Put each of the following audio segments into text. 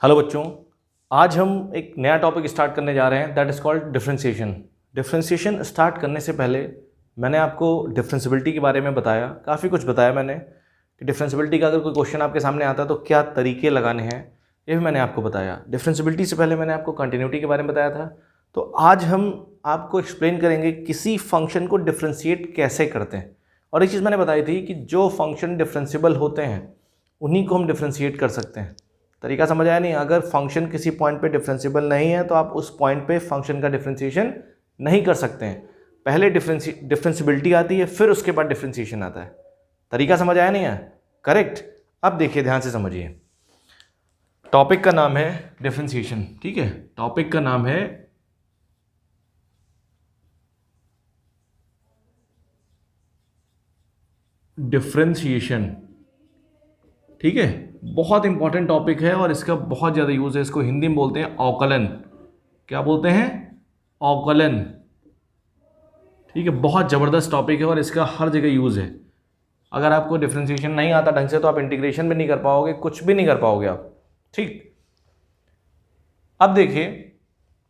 Hello बच्चों, आज हम एक नया टॉपिक स्टार्ट करने जा रहे हैं that is called differentiation. Differentiation start करने से पहले मैंने आपको डिफरेंशिबिलिटी के बारे में बताया, काफ़ी कुछ बताया मैंने कि डिफरेंशिबिलिटी का अगर कोई क्वेश्चन आपके सामने आता है तो क्या तरीके लगाने हैं, ये भी मैंने आपको बताया। डिफरेंशिबिलिटी से पहले मैंने आपको कंटिन्यूटी के बारे में बताया था। तो आज हम आपको एक्सप्लेन करेंगे किसी फंक्शन को डिफरेंशिएट कैसे करते हैं। और एक चीज़ मैंने बताई थी कि जो फंक्शन डिफरेंशिएबल होते हैं उन्हीं को हम डिफरेंशिएट कर सकते हैं। तरीका समझ आया नहीं? अगर फंक्शन किसी पॉइंट पे डिफरेंशिएबल नहीं है तो आप उस पॉइंट पे फंक्शन का डिफरेंशिएशन नहीं कर सकते हैं। पहले डिफरेंशिबिलिटी आती है, फिर उसके बाद डिफरेंशिएशन आता है। तरीका समझ आया नहीं है? करेक्ट। अब देखिए, ध्यान से समझिए। टॉपिक का नाम है डिफरेंशिएशन, ठीक है। टॉपिक का नाम है डिफरेंशिएशन, ठीक है। बहुत इंपॉर्टेंट टॉपिक है और इसका बहुत ज़्यादा यूज़ है। इसको हिंदी में बोलते हैं अवकलन। क्या बोलते हैं? अवकलन, ठीक है। बहुत ज़बरदस्त टॉपिक है और इसका हर जगह यूज़ है। अगर आपको डिफरेंशिएशन नहीं आता ढंग से तो आप इंटीग्रेशन भी नहीं कर पाओगे, कुछ भी नहीं कर पाओगे आप, ठीक। अब देखिए,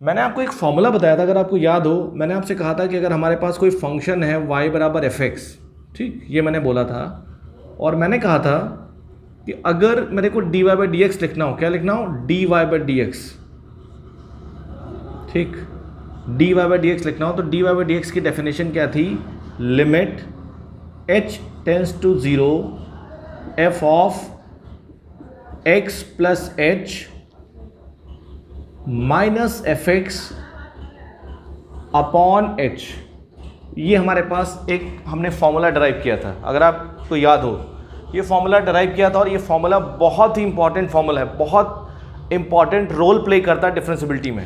मैंने आपको एक फॉर्मूला बताया था, अगर आपको याद हो। मैंने आपसे कहा था कि अगर हमारे पास कोई फंक्शन है y बराबर fx, ठीक, ये मैंने बोला था। और मैंने कहा था कि अगर मेरे को dy बाई डी एक्स लिखना हो, क्या लिखना हो? dy बाई डी एक्स, ठीक। dy बाई डी एक्स लिखना हो तो dy बाई डी एक्स की डेफिनेशन क्या थी? Limit h tends to 0 f of x plus h minus f x upon h। ये हमारे पास एक हमने फॉर्मूला डराइव किया था, अगर आपको याद हो। ये फॉर्मूला डराइव किया था और ये फॉर्मूला बहुत ही इंपॉर्टेंट फॉर्मूला है, बहुत इंपॉर्टेंट रोल प्ले करता है डिफरेंशिबिलिटी में।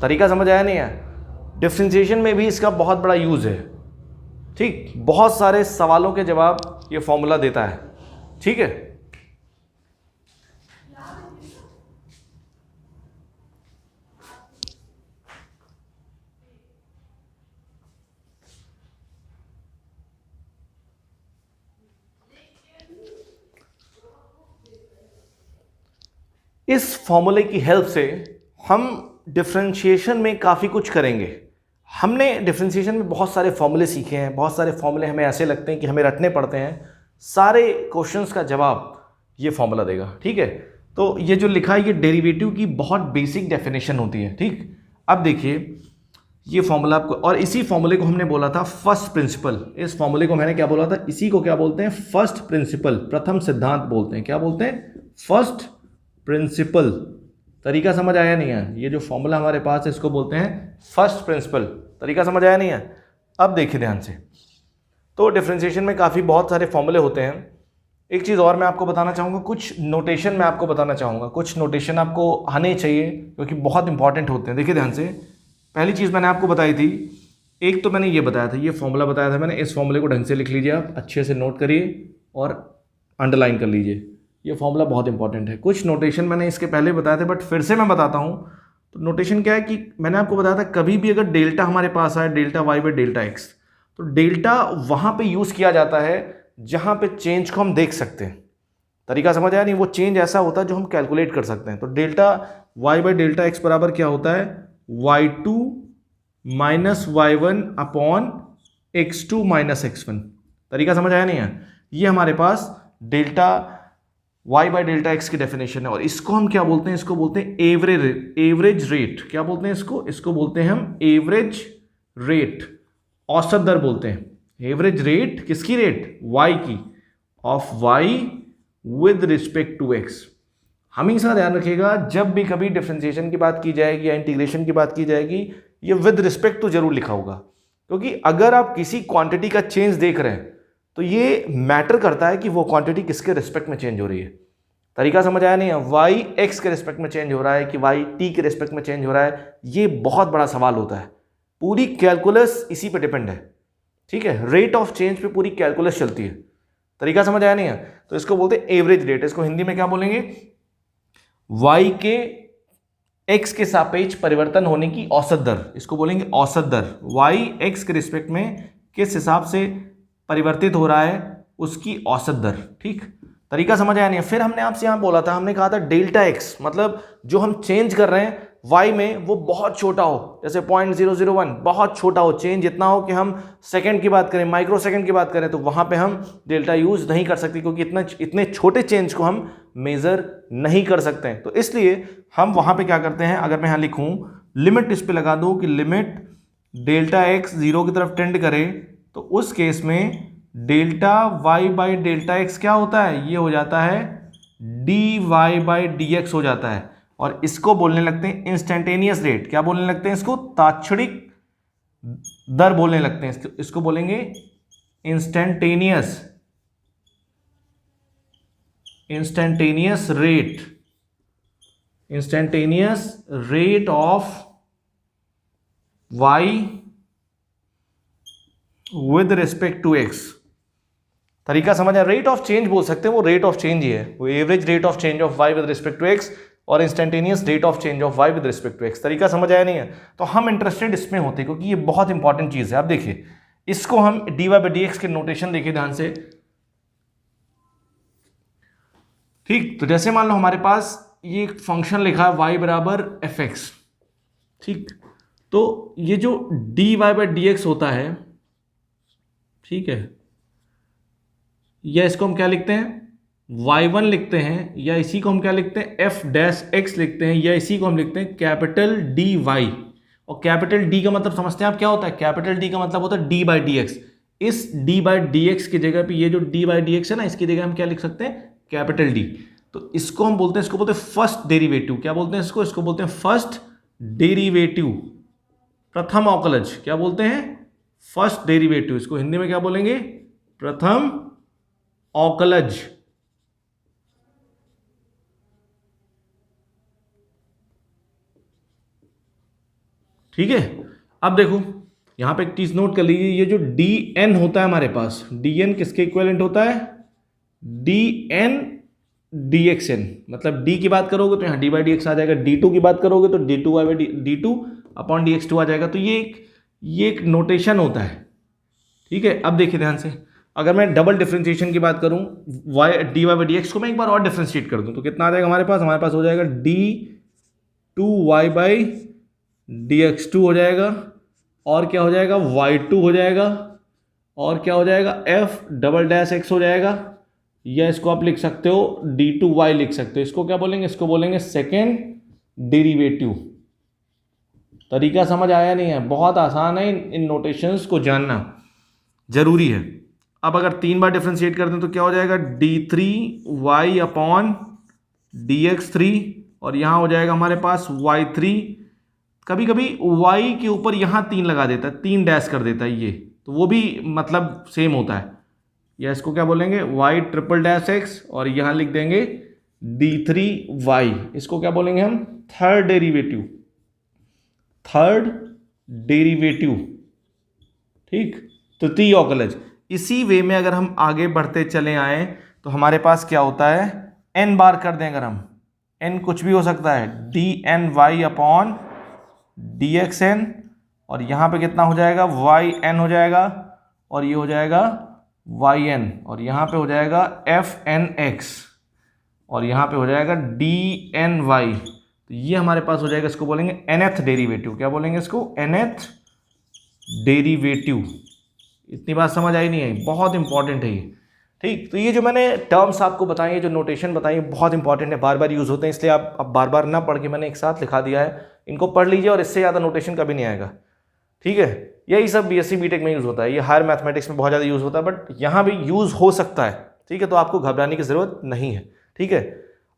तरीका समझ आया नहीं है? डिफरेंशिएशन में भी इसका बहुत बड़ा यूज़ है, ठीक। बहुत सारे सवालों के जवाब ये फॉर्मूला देता है, ठीक है। इस फॉर्मूले की हेल्प से हम डिफरेंशिएशन में काफ़ी कुछ करेंगे। हमने डिफरेंशिएशन में बहुत सारे फॉर्मूले सीखे हैं, बहुत सारे फॉर्मूले हमें ऐसे लगते हैं कि हमें रटने पड़ते हैं। सारे क्वेश्चंस का जवाब ये फॉर्मूला देगा, ठीक है। तो ये जो लिखा है ये डेरिवेटिव की बहुत बेसिक डेफिनेशन होती है, ठीक। अब देखिए, ये फॉर्मूला आपको, और इसी फॉर्मूले को हमने बोला था फर्स्ट प्रिंसिपल। इस फॉर्मूले को मैंने क्या बोला था? इसी को क्या बोलते हैं? फर्स्ट प्रिंसिपल, प्रथम सिद्धांत बोलते हैं। क्या बोलते हैं? First principle. तरीका समझ आया नहीं है? ये जो फॉर्मूला हमारे पास है इसको बोलते हैं फर्स्ट प्रिंसिपल। तरीका समझ आया नहीं है? अब देखिए ध्यान से। तो डिफरेंशिएशन में काफ़ी बहुत सारे फॉर्मूले होते हैं। एक चीज़ और मैं आपको बताना चाहूँगा, कुछ नोटेशन मैं आपको बताना चाहूँगा। कुछ नोटेशन आपको आने चाहिए क्योंकि बहुत इंपॉर्टेंट होते हैं। देखिए ध्यान से, पहली चीज़ मैंने आपको बताई थी, एक तो मैंने ये बताया था, ये फॉर्मूला बताया था मैंने। इस फॉर्मूले को ढंग से लिख लीजिए, आप अच्छे से नोट करिए और अंडरलाइन कर लीजिए। ये फॉर्मूला बहुत इंपॉर्टेंट है। कुछ नोटेशन मैंने इसके पहले बताए थे बट फिर से मैं बताता हूँ। तो नोटेशन क्या है कि मैंने आपको बताया था, कभी भी अगर डेल्टा हमारे पास आए, delta y by delta x, तो डेल्टा वहाँ पे यूज़ किया जाता है जहाँ पे चेंज को हम देख सकते हैं। तरीका समझ आया नहीं? वो चेंज ऐसा होता है जो हम कैलकुलेट कर सकते हैं। तो delta y by delta x बराबर क्या होता है? y2 minus y1 upon x2 minus x1। तरीका समझ आया नहीं है? ये हमारे पास delta y by delta x की डेफिनेशन है। और इसको हम क्या बोलते हैं? इसको बोलते हैं एवरेज रेट। क्या बोलते हैं इसको? इसको बोलते हैं हम एवरेज रेट, औसत दर बोलते हैं। एवरेज रेट किसकी? रेट y की, of y with respect to x। हमेशा ध्यान रखिएगा, जब भी कभी डिफरेंशिएशन की बात की जाएगी या इंटीग्रेशन की बात की जाएगी, ये विद रिस्पेक्ट तो जरूर लिखा होगा। क्योंकि अगर आप किसी क्वांटिटी का चेंज देख रहे हैं तो ये मैटर करता है कि वो क्वांटिटी किसके रिस्पेक्ट में चेंज हो रही है। तरीका समझ आया नहीं है? वाई एक्स के रिस्पेक्ट में चेंज हो रहा है कि वाई टी के रिस्पेक्ट में चेंज हो रहा है, ये बहुत बड़ा सवाल होता है। पूरी कैलकुलस इसी पे डिपेंड है, ठीक है। रेट ऑफ चेंज पे पूरी कैलकुलस चलती है। तरीका समझ आया नहीं है? तो इसको बोलते हैं एवरेज रेट। इसको हिंदी में क्या बोलेंगे? y के x के सापेक्ष परिवर्तन होने की औसत दर, इसको बोलेंगे औसत दर। y x के रिस्पेक्ट में किस हिसाब से परिवर्तित हो रहा है उसकी औसत दर, ठीक। तरीका समझ आया नहीं है। फिर हमने आपसे यहाँ बोला था, हमने कहा था डेल्टा एक्स मतलब जो हम चेंज कर रहे हैं y में वो बहुत छोटा हो, जैसे 0.001 बहुत छोटा हो, चेंज इतना हो कि हम सेकंड की बात करें, माइक्रो सेकंड की बात करें, तो वहां पे हम डेल्टा यूज नहीं कर सकते क्योंकि इतने छोटे चेंज को हम मेजर नहीं कर सकते हैं। तो इसलिए हम वहां पे क्या करते हैं, अगर मैं यहाँ लिखूं लिमिट इस पे लगा दूं कि लिमिट डेल्टा एक्स 0 की तरफ टेंड करे, तो उस केस में delta y by delta x क्या होता है, ये हो जाता है d y by d x हो जाता है। और इसको बोलने लगते हैं इंस्टेंटेनियस रेट। क्या बोलने लगते हैं इसको, ताक्षणिक दर बोलने लगते हैं। इसको बोलेंगे instantaneous rate, instantaneous rate of y with respect to x। तरीका समझ आया, रेट ऑफ चेंज बोल सकते हैं, वो रेट ऑफ चेंज ही है, वो average rate of change of y with respect to x और instantaneous rate of change of y with respect to x। तरीका समझ आया नहीं है, तो हम इंटरेस्टेड इसमें होते हैं क्योंकि ये बहुत इंपॉर्टेंट चीज है। अब देखिए इसको हम dy बाई डी एक्स के नोटेशन देखिए ध्यान से, ठीक। तो जैसे मान लो हमारे पास ये एक फंक्शन लिखा है y बराबर एफ एक्स, ठीक। तो ये जो dy बाई डी एक्स होता है, ठीक है, या इसको हम क्या लिखते हैं y1 लिखते हैं, या इसी को हम क्या लिखते हैं f डैश x लिखते हैं, या इसी को हम लिखते हैं कैपिटल dy। और कैपिटल D का मतलब समझते हैं आप क्या होता है, कैपिटल D का मतलब होता है d बाई डी एक्स। इस d बाई डी एक्स की जगह पे ये जो d बाई डी एक्स है ना, इसकी जगह हम क्या लिख सकते हैं, कैपिटल D। तो इसको हम बोलते हैं, इसको बोलते हैं फर्स्ट डेरिवेटिव। क्या बोलते हैं इसको बोलते हैं फर्स्ट डेरिवेटिव, प्रथम अवकलज। क्या बोलते हैं, फर्स्ट डेरिवेटिव। इसको हिंदी में क्या बोलेंगे, प्रथम अवकलज। ठीक है। अब देखो यहां पे एक चीज नोट कर लीजिए, ये जो dn होता है हमारे पास, dn किसके इक्विवेलेंट होता है, dn dxn। मतलब d की बात करोगे तो यहाँ d बाई डी एक्स आ जाएगा, d2 की बात करोगे तो d2 by d2 upon dx2 आ जाएगा। तो ये एक नोटेशन होता है, ठीक है। अब देखिए ध्यान से, अगर मैं डबल डिफरेंशिएशन की बात करूं dy बाई डी एक्स को मैं एक बार और डिफरेंशिएट कर दूं तो कितना आ जाएगा हमारे पास हो जाएगा d2y बाई dx2 हो जाएगा, और क्या हो जाएगा y2 हो जाएगा, और क्या हो जाएगा f डबल डैश x हो जाएगा, या इसको आप लिख सकते हो d2y लिख सकते हो। इसको क्या बोलेंगे, इसको बोलेंगे सेकेंड डेरिवेटिव। तरीका समझ आया नहीं है, बहुत आसान है, इन नोटेशंस को जानना जरूरी है। अब अगर 3 बार डिफरेंशिएट करते हैं तो क्या हो जाएगा d3y अपॉन dx3, और यहाँ हो जाएगा हमारे पास y3। कभी कभी y के ऊपर यहाँ 3 लगा देता है, 3 डैश कर देता है ये, तो वो भी मतलब सेम होता है। या इसको क्या बोलेंगे y ट्रिपल डैश x, और यहाँ लिख देंगे d3y। इसको क्या बोलेंगे हम, थर्ड डेरिवेटिव, ठीक, तृतीय अवकलज। इसी वे में अगर हम आगे बढ़ते चले आए तो हमारे पास क्या होता है, n बार कर दें अगर हम, n कुछ भी हो सकता है, dny अपॉन dxn, और यहाँ पे कितना हो जाएगा yn हो जाएगा, और ये हो जाएगा yn, और यहाँ पे हो जाएगा fnx, और यहाँ पे हो जाएगा dny। तो ये हमारे पास हो जाएगा, इसको बोलेंगे nth डेरिवेटिव। क्या बोलेंगे इसको, nth डेरिवेटिव। इतनी बात समझ आई नहीं आई, बहुत इंपॉर्टेंट है ये, ठीक। तो ये जो मैंने टर्म्स आपको बताई, जो नोटेशन बताई, बहुत इंपॉर्टेंट है, बार बार यूज़ होते हैं, इसलिए आप अब बार बार ना पढ़ के मैंने एक साथ लिखा दिया है। इनको पढ़ लीजिए और इससे ज़्यादा नोटेशन कभी नहीं आएगा, ठीक है। यही सब बीएससी बीटेक में यूज़ होता है, ये हायर मैथमेटिक्स में बहुत ज़्यादा यूज़ होता है, बट यहाँ भी यूज़ हो सकता है, ठीक है। तो आपको घबराने की ज़रूरत नहीं है, ठीक है।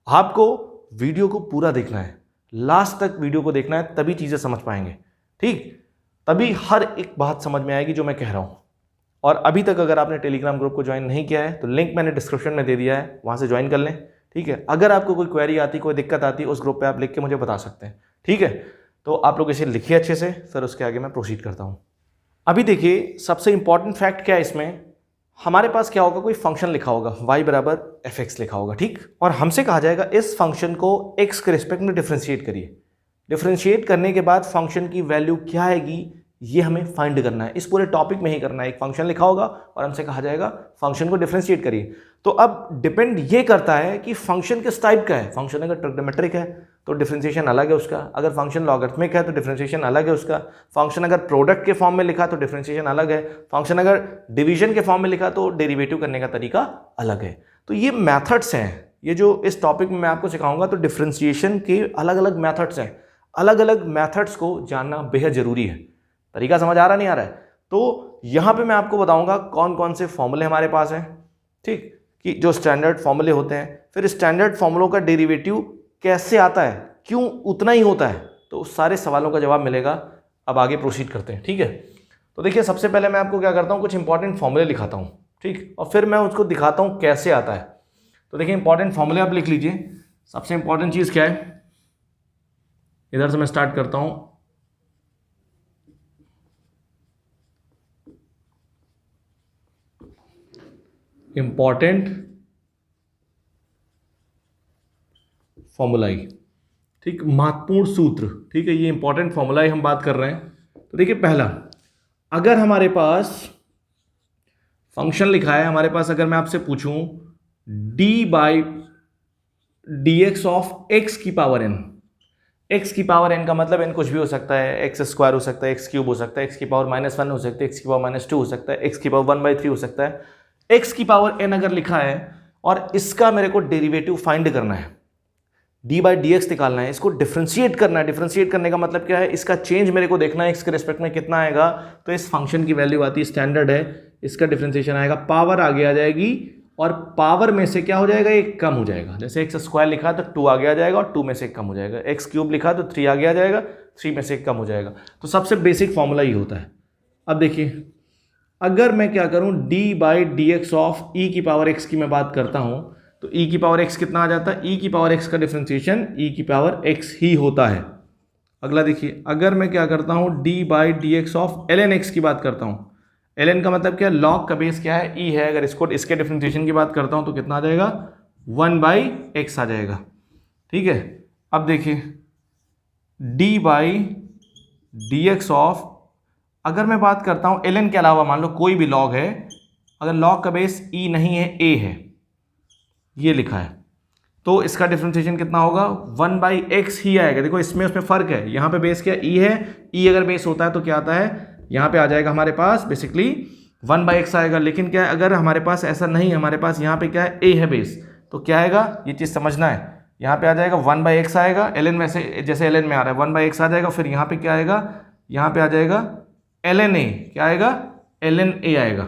आपको वीडियो को पूरा देखना है, लास्ट तक वीडियो को देखना है, तभी चीज़ें समझ पाएंगे, ठीक। तभी हर एक बात समझ में आएगी जो मैं कह रहा हूँ। और अभी तक अगर आपने टेलीग्राम ग्रुप को ज्वाइन नहीं किया है तो लिंक मैंने डिस्क्रिप्शन में दे दिया है, वहाँ से ज्वाइन कर लें, ठीक है। अगर आपको कोई क्वेरी आती, कोई दिक्कत आती, उस ग्रुप पे आप लिख के मुझे बता सकते हैं, ठीक है। तो आप लोग इसे लिखिए अच्छे से, फिर उसके आगे मैं प्रोसीड करता हूँ। अभी देखिए सबसे इंपॉर्टेंट फैक्ट क्या है इसमें, हमारे पास क्या होगा, कोई फंक्शन लिखा होगा y बराबर fx लिखा होगा, ठीक। और हमसे कहा जाएगा इस फंक्शन को x के रिस्पेक्ट में डिफ्रेंशिएट करिए। डिफ्रेंशिएट करने के बाद फंक्शन की वैल्यू क्या आएगी ये हमें फाइंड करना है, इस पूरे टॉपिक में ही करना है। एक फंक्शन लिखा होगा और हमसे कहा जाएगा फंक्शन को डिफरेंशिएट करिए। तो अब डिपेंड ये करता है कि फंक्शन किस टाइप का है। फंक्शन अगर ट्रिग्नोमेट्रिक है तो डिफरेंशिएशन अलग है उसका, अगर फंक्शन लॉगरिथमिक है तो डिफरेंशिएशन अलग है उसका, फंक्शन अगर प्रोडक्ट के फॉर्म में लिखा तो डिफरेंशिएशन अलग है, फंक्शन अगर डिवीजन के फॉर्म में लिखा तो डेरिवेटिव करने का तरीका अलग है। तो ये मैथड्स हैं, ये जो इस टॉपिक में मैं आपको सिखाऊंगा, तो डिफरेंशिएशन के अलग अलग मैथड्स हैं। अलग अलग मैथड्स को जानना बेहद जरूरी है। तरीका समझ आ रहा नहीं आ रहा है? तो यहां पे मैं आपको बताऊंगा कौन कौन से फॉर्मूले हमारे पास हैं, ठीक, कि जो स्टैंडर्ड फॉर्मूले होते हैं, फिर स्टैंडर्ड फॉर्मूलों का डेरिवेटिव कैसे आता है, क्यों उतना ही होता है, तो उस सारे सवालों का जवाब मिलेगा। अब आगे प्रोसीड करते हैं, ठीक है। तो देखिए, सबसे पहले मैं आपको क्या करता हूं, कुछ इंपॉर्टेंट फॉर्मूले लिखाता हूं, ठीक, और फिर मैं उसको दिखाता हूं कैसे आता है। तो देखिए, इंपॉर्टेंट फॉर्मूले आप लिख लीजिए। सबसे इंपॉर्टेंट चीज क्या है, इधर से मैं स्टार्ट करता हूं। इंपॉर्टेंट फॉर्मूलाई, ठीक, महत्वपूर्ण सूत्र, ठीक है, ये इंपॉर्टेंट फॉर्मूलाई हम बात कर रहे हैं। तो देखिए, पहला, अगर हमारे पास फंक्शन लिखा है, हमारे पास अगर मैं आपसे पूछूं D by d x of x की पावर एन, एक्स की पावर एन का मतलब एन कुछ भी हो सकता है, एक्स स्क्वायर हो सकता है, एक्स क्यूब हो सकता है, एक्स की पावर -1 हो सकता है, एक्स की पावर -2 हो सकता है, एक्स की पावर 1/3 हो सकता है। एक्स की पावर एन अगर लिखा है और इसका मेरे को डेरिवेटिव फाइंड करना है, डी बाई डी एक्स निकालना है, इसको डिफ्रेंशिएट करना है। डिफ्रेंशिएट करने का मतलब क्या है, इसका चेंज मेरे को देखना है, एक्स के रिस्पेक्ट में कितना आएगा। तो इस फंक्शन की वैल्यू आती है, स्टैंडर्ड है, इसका डिफ्रेंशिएशन आएगा, पावर आगे आ जाएगी और पावर में से क्या हो जाएगा, एक कम हो जाएगा। जैसे एक्स स्क्वायर लिखा तो 2 आगे आ जाएगा और 2 में से एक कम हो जाएगा। एक्स क्यूब लिखा तो 3 आगे आ जाएगा, 3 में से एक कम हो जाएगा। तो सबसे बेसिक फॉर्मूला ये होता है। अब देखिए, अगर मैं क्या करूं, d by d x of e की पावर एक्स की मैं बात करता हूं, तो ई की पावर एक्स कितना आ जाता है, ई की पावर एक्स का डिफरेंशिएशन ई की पावर एक्स ही होता है। अगला देखिए, अगर मैं क्या करता हूं, d by d x of l n x की बात करता हूं, एल एन का मतलब क्या, लॉग का बेस क्या है, ई है। अगर इसको इसके डिफरेंशिएशन की बात करता हूं तो कितना आ जाएगा, 1/x आ जाएगा, ठीक है। अब देखिए, d by d x of, अगर मैं बात करता हूं एल एन के अलावा, मान लो कोई भी लॉग है, अगर लॉग का बेस ई नहीं है, ए है, ये लिखा है, तो इसका डिफरेंशिएशन कितना होगा, 1/x ही आएगा। देखो, इसमें उसमें फर्क है, यहाँ पे बेस क्या ई है, ई अगर बेस होता है तो क्या आता है, यहाँ पे आ जाएगा हमारे पास बेसिकली 1/x आएगा। लेकिन क्या है, अगर हमारे पास ऐसा नहीं है, हमारे पास यहाँ पे क्या है, ए है बेस, तो क्या आएगा, ये चीज़ समझना है। यहाँ पे आ जाएगा 1/x आएगा, एल एन में से, जैसे एल एन में आ रहा है 1/x आ जाएगा, फिर यहाँ पे क्या आएगा, यहाँ पे आ जाएगा एल एन ए, क्या आएगा, एल एन ए आएगा।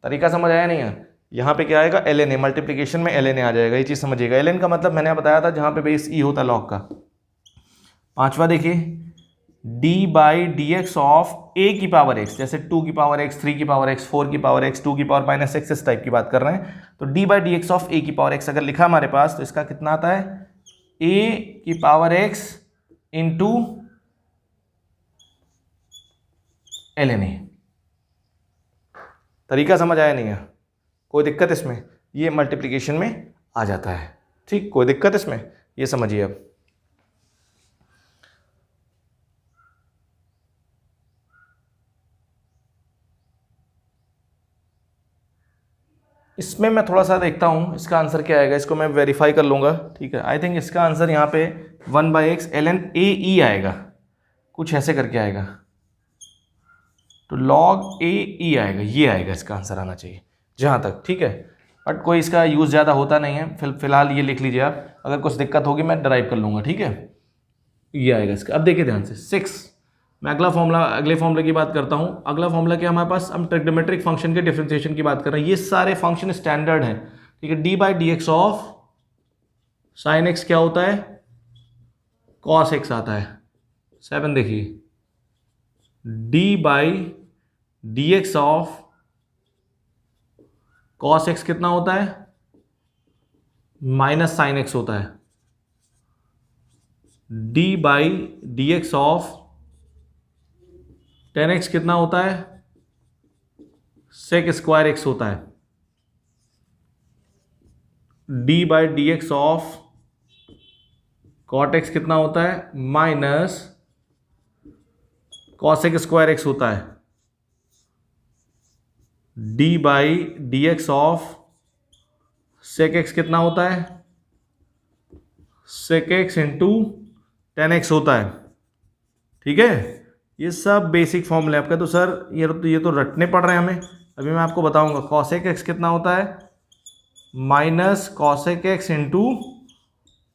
तरीका समझ आया नहीं है? यहाँ पे क्या आएगा, एल एन ए, मल्टीप्लीकेशन में एल एन ए आ जाएगा, ये चीज़ समझिएगा। एल एन का मतलब मैंने बताया था जहाँ पे बेस ई होता लॉग का। पांचवा देखिए, d by d x of a की पावर एक्स, जैसे 2 की पावर एक्स, 3 की पावर एक्स, 4 की पावर एक्स, 2 की पावर -x, इस टाइप की बात कर रहे हैं। तो d by d x of a की पावर एक्स अगर लिखा हमारे पास, तो इसका कितना आता है, ए की power x into l n a. तरीका समझ आया नहीं है? कोई दिक्कत इसमें? ये मल्टीप्लिकेशन में आ जाता है, ठीक, कोई दिक्कत इसमें? ये समझिए। अब इसमें मैं थोड़ा सा देखता हूँ इसका आंसर क्या आएगा, इसको मैं वेरीफाई कर लूँगा, ठीक है। आई थिंक इसका आंसर यहाँ पे 1/x ln a e आएगा, कुछ ऐसे करके आएगा, तो log a e आएगा, ये आएगा इसका आंसर आना चाहिए जहाँ तक, ठीक है। बट कोई इसका यूज़ ज़्यादा होता नहीं है, फिलहाल ये लिख लीजिए आप, अगर कुछ दिक्कत होगी मैं ड्राइव कर लूँगा, ठीक है। ये आएगा इसका। अब देखिए ध्यान से, 6, मैं अगले फॉर्मूले की बात करता हूँ। अगला फॉर्मूला क्या हमारे पास, हम ट्रिग्नोमेट्रिक फंक्शन के डिफरेंशिएशन की बात कर रहे हैं। ये सारे फंक्शन स्टैंडर्ड हैं, ठीक है। D by d x of sine x क्या होता है, कॉस एक्स आता है। 7 देखिए, d by d x of cos x कितना होता है, माइनस साइन एक्स होता है। D by d x of tan x कितना होता है, सेक स्क्वायर एक्स होता है। D by d x of cot x कितना होता है, माइनस कॉसेक स्क्वायर एक्स होता है d by d x of sec x कितना होता है, sec x into tan x होता है। ठीक है, ये सब बेसिक फॉर्मूले आपका। तो सर ये तो रटने पड़ रहे हैं हमें। अभी मैं आपको बताऊंगा कॉसेक एक्स कितना होता है, minus cosec x into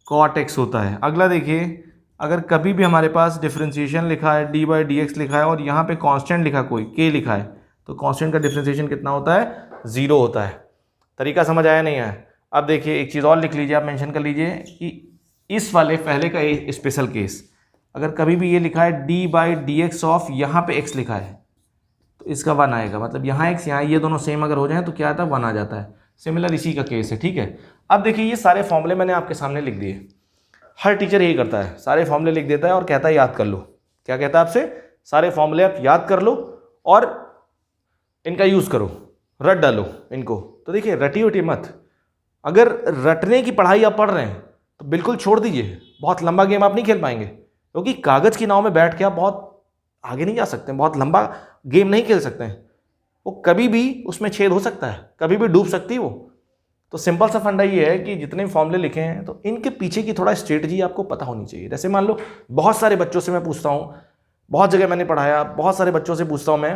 cot x होता है। अगला देखिए, अगर कभी भी हमारे पास डिफरेंशिएशन लिखा है डी बाई डी एक्स लिखा है और यहाँ पे कांस्टेंट लिखा कोई के लिखा है, तो कांस्टेंट का डिफरेंशिएशन कितना होता है, 0 होता है। तरीका समझ आया नहीं आया? अब देखिए एक चीज़ और लिख लीजिए, आप मेंशन कर लीजिए कि इस वाले पहले का स्पेशल केस, अगर कभी भी ये लिखा है d by d x of यहाँ पे एक्स लिखा है तो इसका 1 आएगा। मतलब यहाँ एक्स यहाँ ये दोनों सेम अगर हो जाए तो क्या आता है, 1 आ जाता है। सिमिलर इसी का केस है। ठीक है, अब देखिए ये सारे फॉर्मूले मैंने आपके सामने लिख दिए। हर टीचर यही करता है, सारे फॉर्मूले लिख देता है और कहता है याद कर लो। क्या कहता है आपसे, सारे फॉर्मूले आप याद कर लो और इनका यूज़ करो, रट डालो इनको। तो देखिए रटी उटी मत। अगर रटने की पढ़ाई आप पढ़ रहे हैं तो बिल्कुल छोड़ दीजिए, बहुत लंबा गेम आप नहीं खेल पाएंगे, क्योंकि कागज़ की नाव में बैठ के आप बहुत आगे नहीं जा सकते, बहुत लंबा गेम नहीं खेल सकते हैं। वो कभी भी उसमें छेद हो सकता है, कभी भी डूब सकती है वो। तो सिंपल सा फंडा ये है कि जितने फॉर्मूले लिखे हैं तो इनके पीछे की थोड़ा स्ट्रेटजी आपको पता होनी चाहिए। जैसे मान लो बहुत सारे बच्चों से मैं पूछता हूँ, बहुत जगह मैंने पढ़ाया, बहुत सारे बच्चों से पूछता हूँ मैं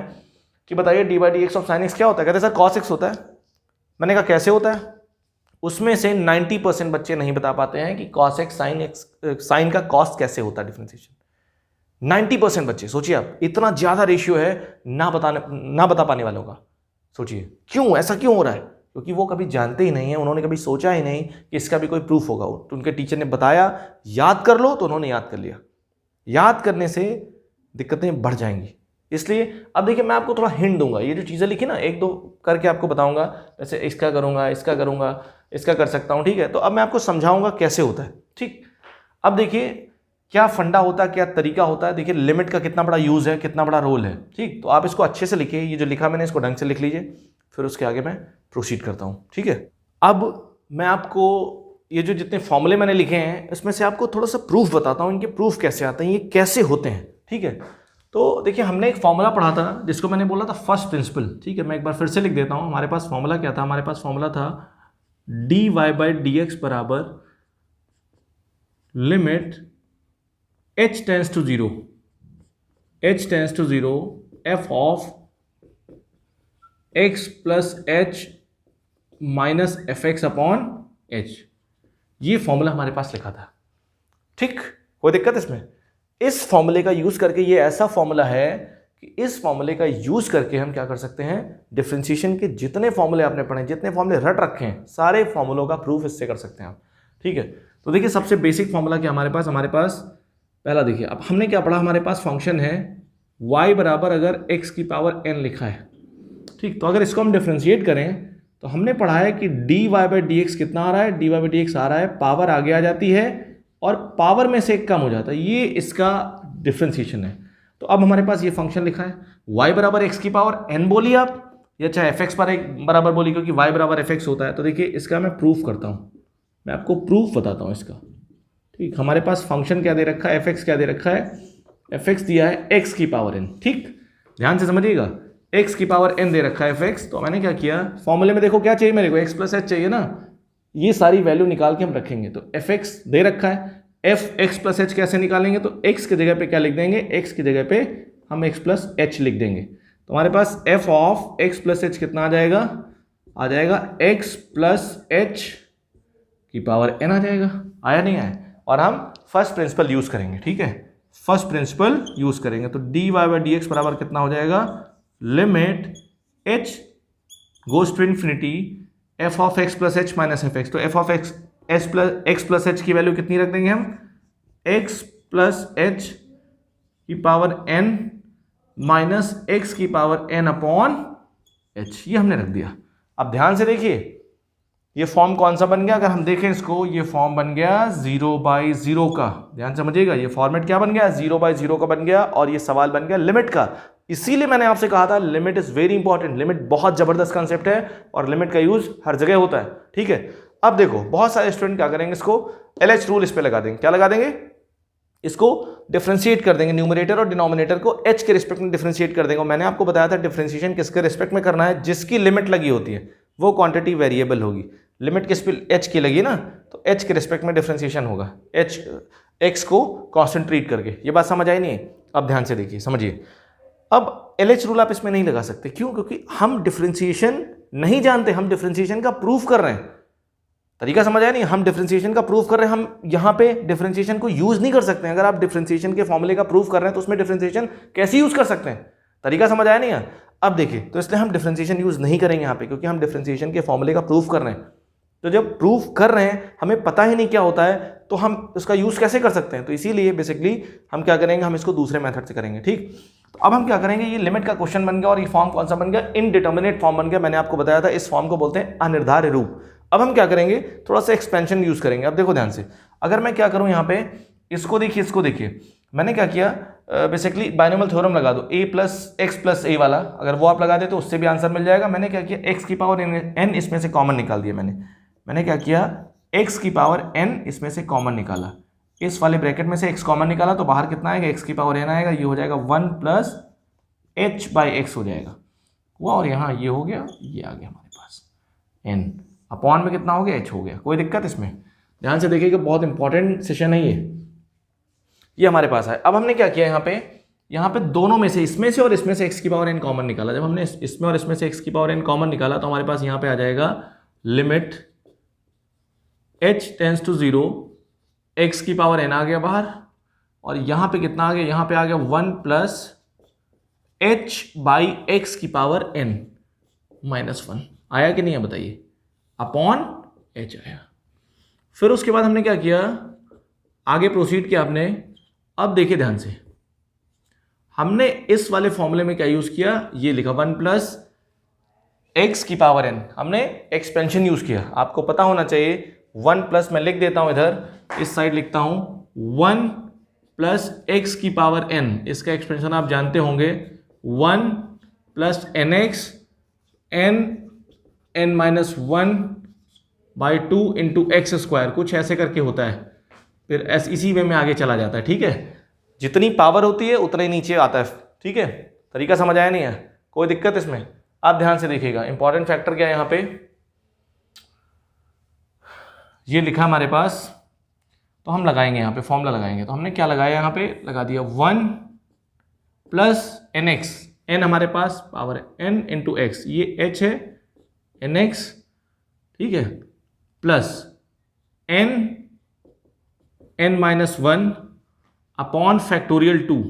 कि बताइए D by d x of sine x क्या होता है, कहते हैं सर कॉस एक्स होता है। मैंने कहा कैसे होता है? उसमें से 90% बच्चे नहीं बता पाते हैं कि कॉस एक्स साइन का कॉस्ट कैसे होता है डिफरेंशिएशन। 90% बच्चे, सोचिए आप, इतना ज़्यादा रेशियो है ना बता पाने वालों का। सोचिए क्यों, ऐसा क्यों हो रहा है? क्योंकि वो कभी जानते ही नहीं है, उन्होंने कभी सोचा ही नहीं कि इसका भी कोई प्रूफ होगा। तो उनके टीचर ने बताया याद कर लो तो उन्होंने याद कर लिया। याद करने से दिक्कतें बढ़ जाएंगी। इसलिए अब देखिए मैं आपको थोड़ा हिंट दूंगा, ये जो चीज़ें लिखी ना एक दो करके आपको बताऊंगा, जैसे इसका करूंगा, इसका करूंगा, इसका कर सकता हूं। ठीक है, तो अब मैं आपको समझाऊंगा कैसे होता है। ठीक, अब देखिए क्या फंडा होता है, क्या तरीका होता है। देखिए लिमिट का कितना बड़ा यूज़ है, कितना बड़ा रोल है। ठीक, तो आप इसको अच्छे से लिखिए, ये जो लिखा मैंने इसको ढंग से लिख लीजिए, फिर उसके आगे मैं प्रोसीड करता हूँ। ठीक है, अब मैं आपको ये जो जितने फॉर्मूले मैंने लिखे हैं इसमें से आपको थोड़ा सा प्रूफ बताता हूँ, इनके प्रूफ कैसे आते हैं, ये कैसे होते हैं। ठीक है, तो देखिए हमने एक फॉर्मूला पढ़ा था जिसको मैंने बोला था फर्स्ट प्रिंसिपल। ठीक है, मैं एक बार फिर से लिख देता हूँ। हमारे पास फॉर्मूला क्या था, हमारे पास फॉर्मूला था d y by d x बराबर limit h tends to zero f of x plus h minus f x upon h. ये फॉर्मूला हमारे पास लिखा था। ठीक, कोई दिक्कत इसमें? इस फॉर्मूले का यूज करके, ये ऐसा फॉर्मूला है कि इस फॉर्मूले का यूज करके हम क्या कर सकते हैं, डिफरेंशिएशन के जितने फॉर्मूले आपने पढ़े, जितने फॉर्मूले रट रखे हैं, सारे फॉर्मूलों का प्रूफ इससे कर सकते हैं आप। ठीक है, तो देखिए सबसे बेसिक फॉर्मूला क्या हमारे पास पहला देखिए, अब हमने क्या पढ़ा, हमारे पास फंक्शन है y बराबर अगर x की पावर n लिखा है। ठीक, तो अगर इसको हम डिफरेंशिएट करें तो हमने पढ़ा है कि dy बाई डी एक्स कितना आ रहा है, dy बाई डी एक्स आ रहा है, पावर आगे आ जाती है और पावर में से एक कम हो जाता है, ये इसका डिफरेंशिएशन है। तो अब हमारे पास ये फंक्शन लिखा है y बराबर x की पावर n बोलिए आप, या चाहे एफ एक्स बराबर बोलिए, क्योंकि y बराबर एफ एक्स होता है। तो देखिए इसका मैं प्रूफ करता हूँ, मैं आपको प्रूफ बताता हूँ इसका। ठीक, हमारे पास फंक्शन क्या दे रखा है, एफ एक्स क्या दे रखा है, एफ एक्स दिया है x की पावर n। ठीक, ध्यान से समझिएगा, x की पावर n दे रखा है एफ एक्स। तो मैंने क्या किया, फॉर्मूले में देखो क्या चाहिए मेरे को, x प्लस एच चाहिए ना, ये सारी वैल्यू निकाल के हम रखेंगे। तो एफ एक्स दे रखा है, एफ एक्स प्लस एच कैसे निकालेंगे, तो x की जगह पे क्या लिख देंगे, x की जगह पे हम x प्लस एच लिख देंगे। तो हमारे पास f of x plus H कितना आ जाएगा x प्लस एच की पावर n आ जाएगा। आया नहीं आया? और हम फर्स्ट प्रिंसिपल यूज करेंगे। ठीक है, फर्स्ट प्रिंसिपल यूज करेंगे तो d y by d x बराबर कितना हो जाएगा, limit h goes to infinity f of x plus h minus f x. तो f of x plus h की वैल्यू कितनी रख देंगे हम, x प्लस एच की पावर n माइनस एक्स की पावर n अपॉन h, ये हमने रख दिया। अब ध्यान से देखिए ये फॉर्म कौन सा बन गया, अगर हम देखें इसको, ये फॉर्म बन गया 0/0 का। ध्यान समझिएगा, ये फॉर्मेट क्या बन गया, 0/0 का बन गया, और ये सवाल बन गया लिमिट का। इसीलिए मैंने आपसे कहा था limit is very important. Limit बहुत जबरदस्त कंसेप्ट है और लिमिट का यूज हर जगह होता है। ठीक है, अब देखो बहुत सारे स्टूडेंट क्या करेंगे, इसको LH रूल इस पे लगा देंगे। क्या लगा देंगे, इसको डिफरेंशिएट कर देंगे, न्यूमरेटर और डिनोमिनेटर को h के रिस्पेक्ट में डिफरेंशिएट कर देंगे। मैंने आपको बताया था डिफरेंशिएशन किसके रिस्पेक्ट में करना है, जिसकी लिमिट लगी होती है वो क्वांटिटी वेरिएबल होगी। लिमिट किस पे, h की लगी ना, तो h के रिस्पेक्ट में डिफरेंशिएशन होगा, x को कांस्टेंट ट्रीट करके। ये बात समझ आई नहीं है? अब ध्यान से देखिए, समझिए। अब LH रूल आप इसमें नहीं लगा सकते, क्यों? क्योंकि हम डिफरेंशिएशन नहीं जानते, हम डिफरेंशिएशन का प्रूफ कर रहे हैं। तरीका समझ आया नहीं? हम डिफरेंशिएशन का प्रूफ कर रहे हैं, हम यहां पे डिफरेंशिएशन को यूज नहीं कर सकते हैं। अगर आप डिफरेंशिएशन के फॉर्मूले का प्रूफ कर रहे हैं तो उसमें डिफरेंशिएशन कैसे यूज कर सकते हैं? तरीका समझ आया नहीं है? अब देखिए, तो इसलिए हम डिफरेंशिएशन यूज नहीं करेंगे यहाँ पे, क्योंकि हम डिफरेंशिएशन के फॉर्मूले का प्रूफ कर रहे हैं। तो जब प्रूफ कर रहे हैं, हमें पता ही नहीं क्या होता है, तो हम उसका यूज कैसे कर सकते हैं? तो इसीलिए बेसिकली हम क्या करेंगे, हम इसको दूसरे मेथड से करेंगे। ठीक, तो अब हम क्या करेंगे, ये लिमिट का क्वेश्चन बन गया और ये फॉर्म कौन सा बन गया, इनडिटर्मिनेट फॉर्म बन गया। मैंने आपको बताया था इस फॉर्म को बोलते हैं अनिर्धार्य रूप। अब हम क्या करेंगे, थोड़ा सा एक्सपेंशन यूज करेंगे। अब देखो ध्यान से, अगर मैं क्या करूं यहाँ पे, इसको देखिए, इसको देखिए, मैंने क्या किया, बेसिकली बाइनोमियल थ्योरम लगा दो, a प्लस एक्स प्लस ए वाला, अगर वो आप लगा दे तो उससे भी आंसर मिल जाएगा। मैंने क्या किया, x की पावर n इसमें से कॉमन निकाल दिया। मैंने क्या किया, x की पावर n इसमें से कॉमन निकाला, इस वाले ब्रैकेट में से x कॉमन निकाला, तो बाहर कितना आएगा, x की पावर n आएगा, ये हो जाएगा 1 प्लस h बाई एक्स हो जाएगा वो, और यहाँ ये हो गया, ये आ गया हमारे पास n अपॉन में कितना हो गया, h हो गया। कोई दिक्कत इसमें? ध्यान से देखिएगा, बहुत इंपॉर्टेंट सेशन है ये हमारे पास है। अब हमने क्या किया, यहाँ पे दोनों में से, इसमें से और इसमें से x की पावर n कॉमन निकाला। जब हमने इसमें और इसमें से x की पावर n कॉमन निकाला तो हमारे पास यहाँ पे आ जाएगा limit h tends to 0, x की पावर n आ गया बाहर, और यहाँ पे कितना आ गया, यहाँ पे आ गया 1 प्लस h बाई एक्स की पावर n माइनस 1। आया कि नहीं है बताइए, अपॉन h आया। फिर उसके बाद हमने क्या किया, आगे प्रोसीड किया आपने। अब देखिए ध्यान से, हमने इस वाले फॉर्मूले में क्या यूज किया, ये लिखा 1 प्लस एक्स की पावर n, हमने एक्सपेंशन यूज किया। आपको पता होना चाहिए 1 प्लस, मैं लिख देता हूं इधर, इस साइड लिखता हूं 1 प्लस एक्स की पावर n, इसका एक्सपेंशन आप जानते होंगे 1 plus n x n minus 1 by 2 into x square, कुछ ऐसे करके होता है, फिर इसी वे में आगे चला जाता है। ठीक है, जितनी पावर होती है उतना ही नीचे आता है। ठीक है, तरीका समझ आया नहीं है? कोई दिक्कत इसमें? आप ध्यान से देखिएगा, इंपॉर्टेंट फैक्टर क्या है यहाँ पे, ये लिखा हमारे पास, तो हम लगाएंगे यहाँ पे फॉर्मूला लगाएंगे। तो हमने क्या लगाया, यहाँ पे लगा दिया 1 प्लस एन एक्स, एन हमारे पास पावर है n इंटू एक्स, ये h है, एन एक्स, ठीक है, plus n minus 1 upon factorial 2,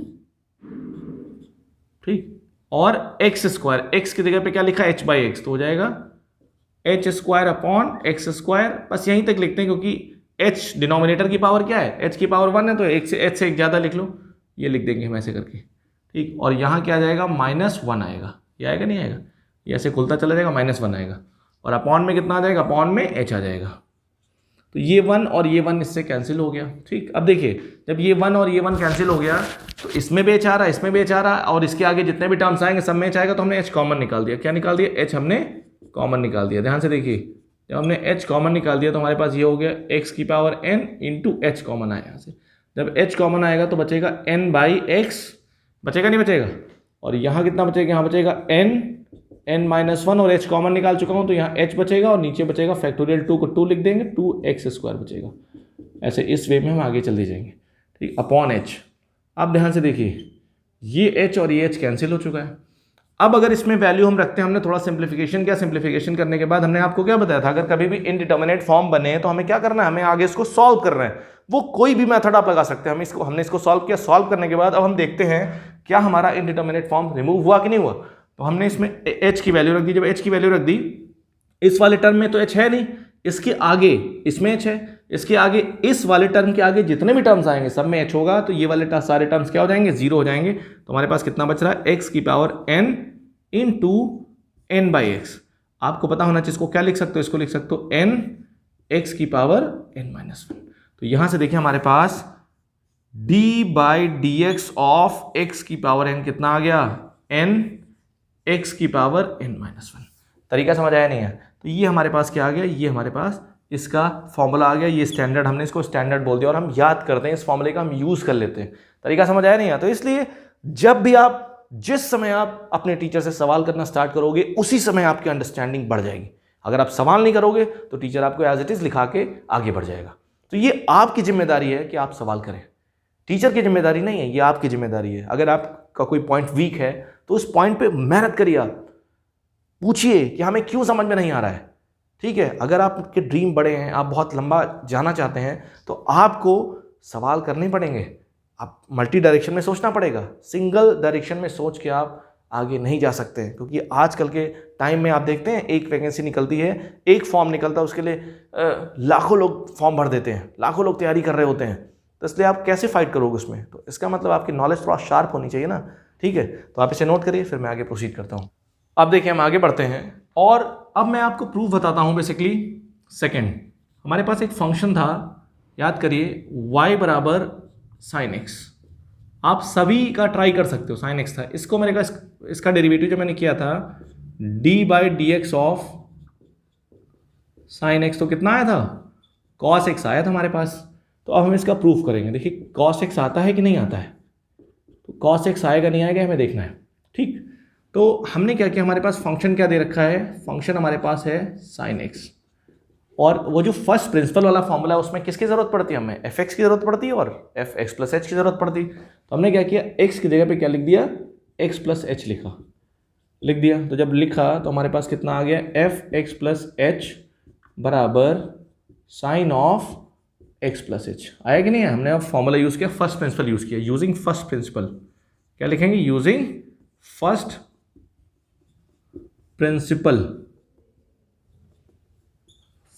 ठीक, और एक्स स्क्वायर, एक्स की जगह पे क्या लिखा, h बाई एक्स, तो हो जाएगा h square upon x square. बस यहीं तक लिखते हैं, क्योंकि h डिनोमिनेटर की पावर क्या है, h की पावर 1 है, तो h से एक ज़्यादा लिख लो, ये लिख देंगे हम ऐसे करके। ठीक, और यहाँ क्या आ जाएगा, माइनस 1 आएगा, ये आएगा नहीं आएगा, ये ऐसे खुलता चला जाएगा, माइनस 1 आएगा, और अपॉन में कितना आ जाएगा, अपॉन में h आ जाएगा। तो ये 1 और ये 1 इससे कैंसिल हो गया। ठीक, अब देखिए, जब ये 1 और ये 1 कैंसिल हो गया तो इसमें भी h आ रहा है, इसमें भी h आ रहा है, और इसके आगे जितने भी टर्म्स आएंगे सब में h आएगा, तो हमने h कॉमन निकाल दिया। क्या निकाल दिया, h हमने कॉमन निकाल दिया। ध्यान से देखिए, जब हमने h कॉमन निकाल दिया तो हमारे पास ये हो गया x की power n into H common आया यहाँ से। जब h कॉमन आएगा तो बचेगा n बाई एक्स, बचेगा नहीं बचेगा, और यहाँ कितना बचेगा, यहाँ बचेगा n माइनस 1, और h कॉमन निकाल चुका हूँ तो यहाँ h बचेगा, और नीचे बचेगा फैक्टोरियल 2 को 2 लिख देंगे, 2x स्क्वायर बचेगा। ऐसे इस वे में हम आगे चलते जाएंगे। ठीक, अपॉन h। अब ध्यान से देखिए, ये h और ये h कैंसिल हो चुका है। अब अगर इसमें वैल्यू हम रखते हैं, हमने थोड़ा सिंप्लीफिकेशन किया, सिंप्लीफिकेशन करने के बाद हमने आपको क्या बताया था, अगर कभी भी इनडिटर्मिनेट फॉर्म बने तो हमें क्या करना है, हमें आगे इसको सॉल्व कर रहे हैं। वो कोई भी मेथड आप लगा सकते हैं। हमने इसको सॉल्व किया, सॉल्व करने के बाद अब हम देखते हैं क्या हमारा इनडिटर्मिनेट फॉर्म रिमूव हुआ कि नहीं हुआ। तो हमने इसमें h की वैल्यू रख दी। जब h की वैल्यू रख दी, इस वाले टर्म में तो h है नहीं, इसके आगे इसमें h है, इसके आगे इस वाले टर्म के आगे जितने भी टर्म्स आएंगे सब में h होगा, तो ये वाले सारे टर्म्स क्या हो जाएंगे, 0 हो जाएंगे। तो हमारे पास कितना बच रहा है, x की power n into n by x. आपको पता होना चाहिए इसको क्या लिख सकते हो, इसको लिख सकते हो n x की पावर n माइनस 1। तो यहां से देखिए हमारे पास d by d x of x की पावर n कितना आ गया, n x की पावर n माइनस 1। तरीका समझ आया नहीं है? तो ये हमारे पास क्या आ गया, ये हमारे पास इसका फॉर्मूला आ गया, ये स्टैंडर्ड, हमने इसको स्टैंडर्ड बोल दिया और हम याद करते हैं, इस फॉर्मूले का हम यूज़ कर लेते हैं। तरीका समझ आया नहीं आता? तो इसलिए जब भी आप, जिस समय आप अपने टीचर से सवाल करना स्टार्ट करोगे उसी समय आपकी अंडरस्टैंडिंग बढ़ जाएगी। अगर आप सवाल नहीं करोगे तो टीचर आपको एज इट इज़ लिखा के आगे बढ़ जाएगा। तो ये आपकी जिम्मेदारी है कि आप सवाल करें, टीचर की जिम्मेदारी नहीं है, ये आपकी जिम्मेदारी है। अगर आपका कोई पॉइंट वीक है तो उस पॉइंट पे मेहनत करिए, आप पूछिए कि हमें क्यों समझ में नहीं आ रहा है। ठीक है, अगर आपके ड्रीम बड़े हैं, आप बहुत लंबा जाना चाहते हैं, तो आपको सवाल करने पड़ेंगे, आप मल्टी डायरेक्शन में सोचना पड़ेगा। सिंगल डायरेक्शन में सोच के आप आगे नहीं जा सकते हैं, क्योंकि आजकल के टाइम में आप देखते हैं एक वैकेंसी निकलती है, एक फॉर्म निकलता है, उसके लिए लाखों लोग फॉर्म भर देते हैं, लाखों लोग तैयारी कर रहे होते हैं। तो इसलिए आप कैसे फाइट करोगे उसमें? तो इसका मतलब आपकी नॉलेज थोड़ा शार्प होनी चाहिए ना। ठीक है, तो आप इसे नोट करिए, फिर मैं आगे प्रोसीड करता हूँ। अब देखिए हम आगे बढ़ते हैं और अब मैं आपको प्रूफ बताता हूँ। बेसिकली सेकेंड, हमारे पास एक फंक्शन था, याद करिए, y बराबर साइन एक्स। आप सभी का ट्राई कर सकते हो, साइन एक्स था, इसको मेरे का इसका डेरिवेटिव जो मैंने किया था d/dx ऑफ साइन एक्स, तो कितना आया था? cos x आया था हमारे पास। तो अब हम इसका प्रूफ करेंगे। देखिए cos x आता है कि नहीं आता है? तो cos x आएगा नहीं आएगा हमें देखना है। ठीक, तो हमने क्या किया, हमारे पास फंक्शन क्या दे रखा है? फंक्शन हमारे पास है साइन एक्स, और वो जो फर्स्ट प्रिंसिपल वाला फॉर्मूला है उसमें किसकी जरूरत पड़ती है? हमें fx की जरूरत पड़ती है और fx प्लस h की जरूरत पड़ती। तो हमने क्या किया, x की जगह पे क्या लिख दिया? x प्लस h लिख दिया। तो जब लिखा तो हमारे पास कितना आ गया? fx प्लस h बराबर sine of x plus h। आया कि नहीं है? हमने अब फॉर्मूला यूज किया, फर्स्ट प्रिंसिपल यूज किया, यूजिंग फर्स्ट प्रिंसिपल। क्या लिखेंगे? Using first principle.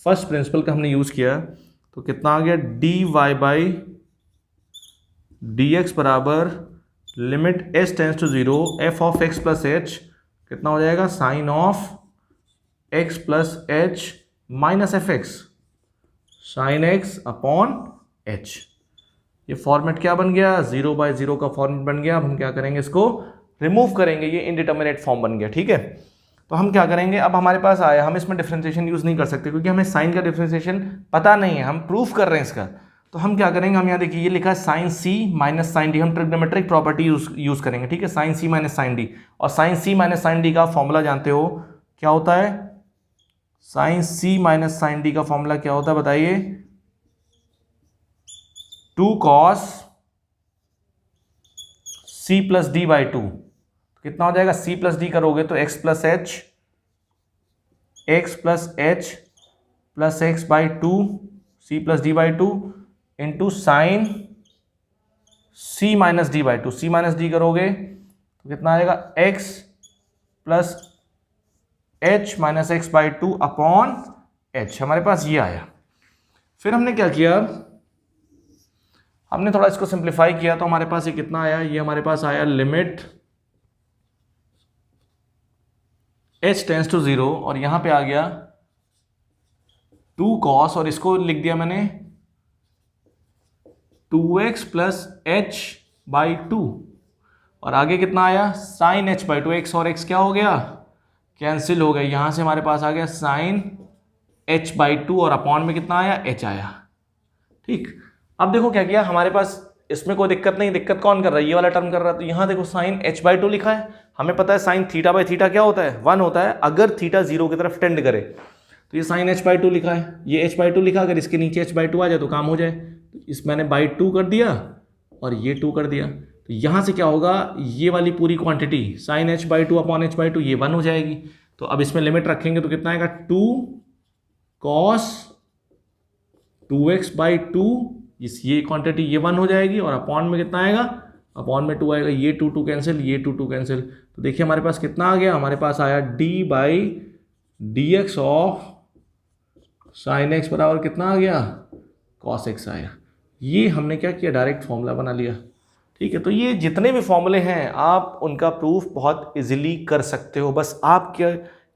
First principle का हमने यूज किया, तो कितना आ गया? dy/dx बराबर limit s tends to 0 f of x plus h, कितना हो जाएगा? Sine of x plus h minus f x, sine x upon h। ये फॉर्मेट क्या बन गया? 0/0 का फॉर्मेट बन गया। अब हम क्या करेंगे, इसको रिमूव करेंगे, ये इनडिटर्मिनेट फॉर्म बन गया। ठीक है, तो हम क्या करेंगे, अब हमारे पास आया, हम इसमें डिफरेंशिएशन यूज़ नहीं कर सकते क्योंकि हमें साइन का डिफरेंशिएशन पता नहीं है, हम प्रूफ कर रहे हैं इसका। तो हम क्या करेंगे, हम यहाँ देखिए ये लिखा है साइन सी माइनस साइन डी, हम ट्रिग्नोमेट्रिक प्रॉपर्टी यूज़ करेंगे। ठीक है, साइन सी माइनस साइन डी, और साइन सी माइनस साइन डी का फॉर्मूला जानते हो क्या होता है? साइन सी माइनस साइन डी का फॉर्मूला क्या होता है बताइए? 2 cos c plus d by 2। कितना हो जाएगा? c प्लस डी करोगे तो x plus h, x plus h plus x by 2, c plus d by 2 into sine c minus d by 2। C minus d करोगे तो कितना आएगा? x plus h minus x by 2 upon h। हमारे पास ये आया। फिर हमने क्या किया, हमने थोड़ा इसको सिंप्लीफाई किया, तो हमारे पास ये कितना आया? ये हमारे पास आया लिमिट h टेंस टू 0, और यहां पे आ गया 2 cos, और इसको लिख दिया मैंने 2x प्लस h बाई 2, और आगे कितना आया? Sine h by 2। x और x क्या हो गया? कैंसिल हो गए। यहां से हमारे पास आ गया साइन h बाई 2, और अपॉन में कितना आया? h आया। ठीक, अब देखो क्या किया हमारे पास, इसमें कोई दिक्कत नहीं, दिक्कत कौन कर रहा है? ये वाला टर्म कर रहा है। तो यहाँ देखो साइन h बाई 2 लिखा है, हमें पता है साइन थीटा बाई थीटा क्या होता है? 1 होता है, अगर थीटा 0 की तरफ टेंड करे। तो ये साइन h बाई 2 लिखा है, ये h बाई 2 लिखा, अगर इसके नीचे h बाई 2 आ जाए तो काम हो जाए। तो इस मैंने बाई 2 कर दिया और ये 2 कर दिया, तो यहाँ से क्या होगा? ये वाली पूरी quantity sine h by 2 upon h by 2 ये 1 हो जाएगी। तो अब इसमें लिमिट रखेंगे तो कितना आएगा? 2 cos 2x बाई 2, ये क्वांटिटी ये 1 हो जाएगी, और अपॉन में कितना आएगा? अपॉन में 2 आएगा, ये 2 2 कैंसिल, ये 2 2 कैंसिल। तो देखिए हमारे पास कितना आ गया? हमारे पास आया d/dx ऑफ साइन एक्स बराबर कितना आ गया? cos x आया। ये हमने क्या किया? डायरेक्ट फॉर्मूला बना लिया। ठीक है, तो ये जितने भी फॉर्मूले हैं आप उनका प्रूफ बहुत इजीली कर सकते हो, बस आपके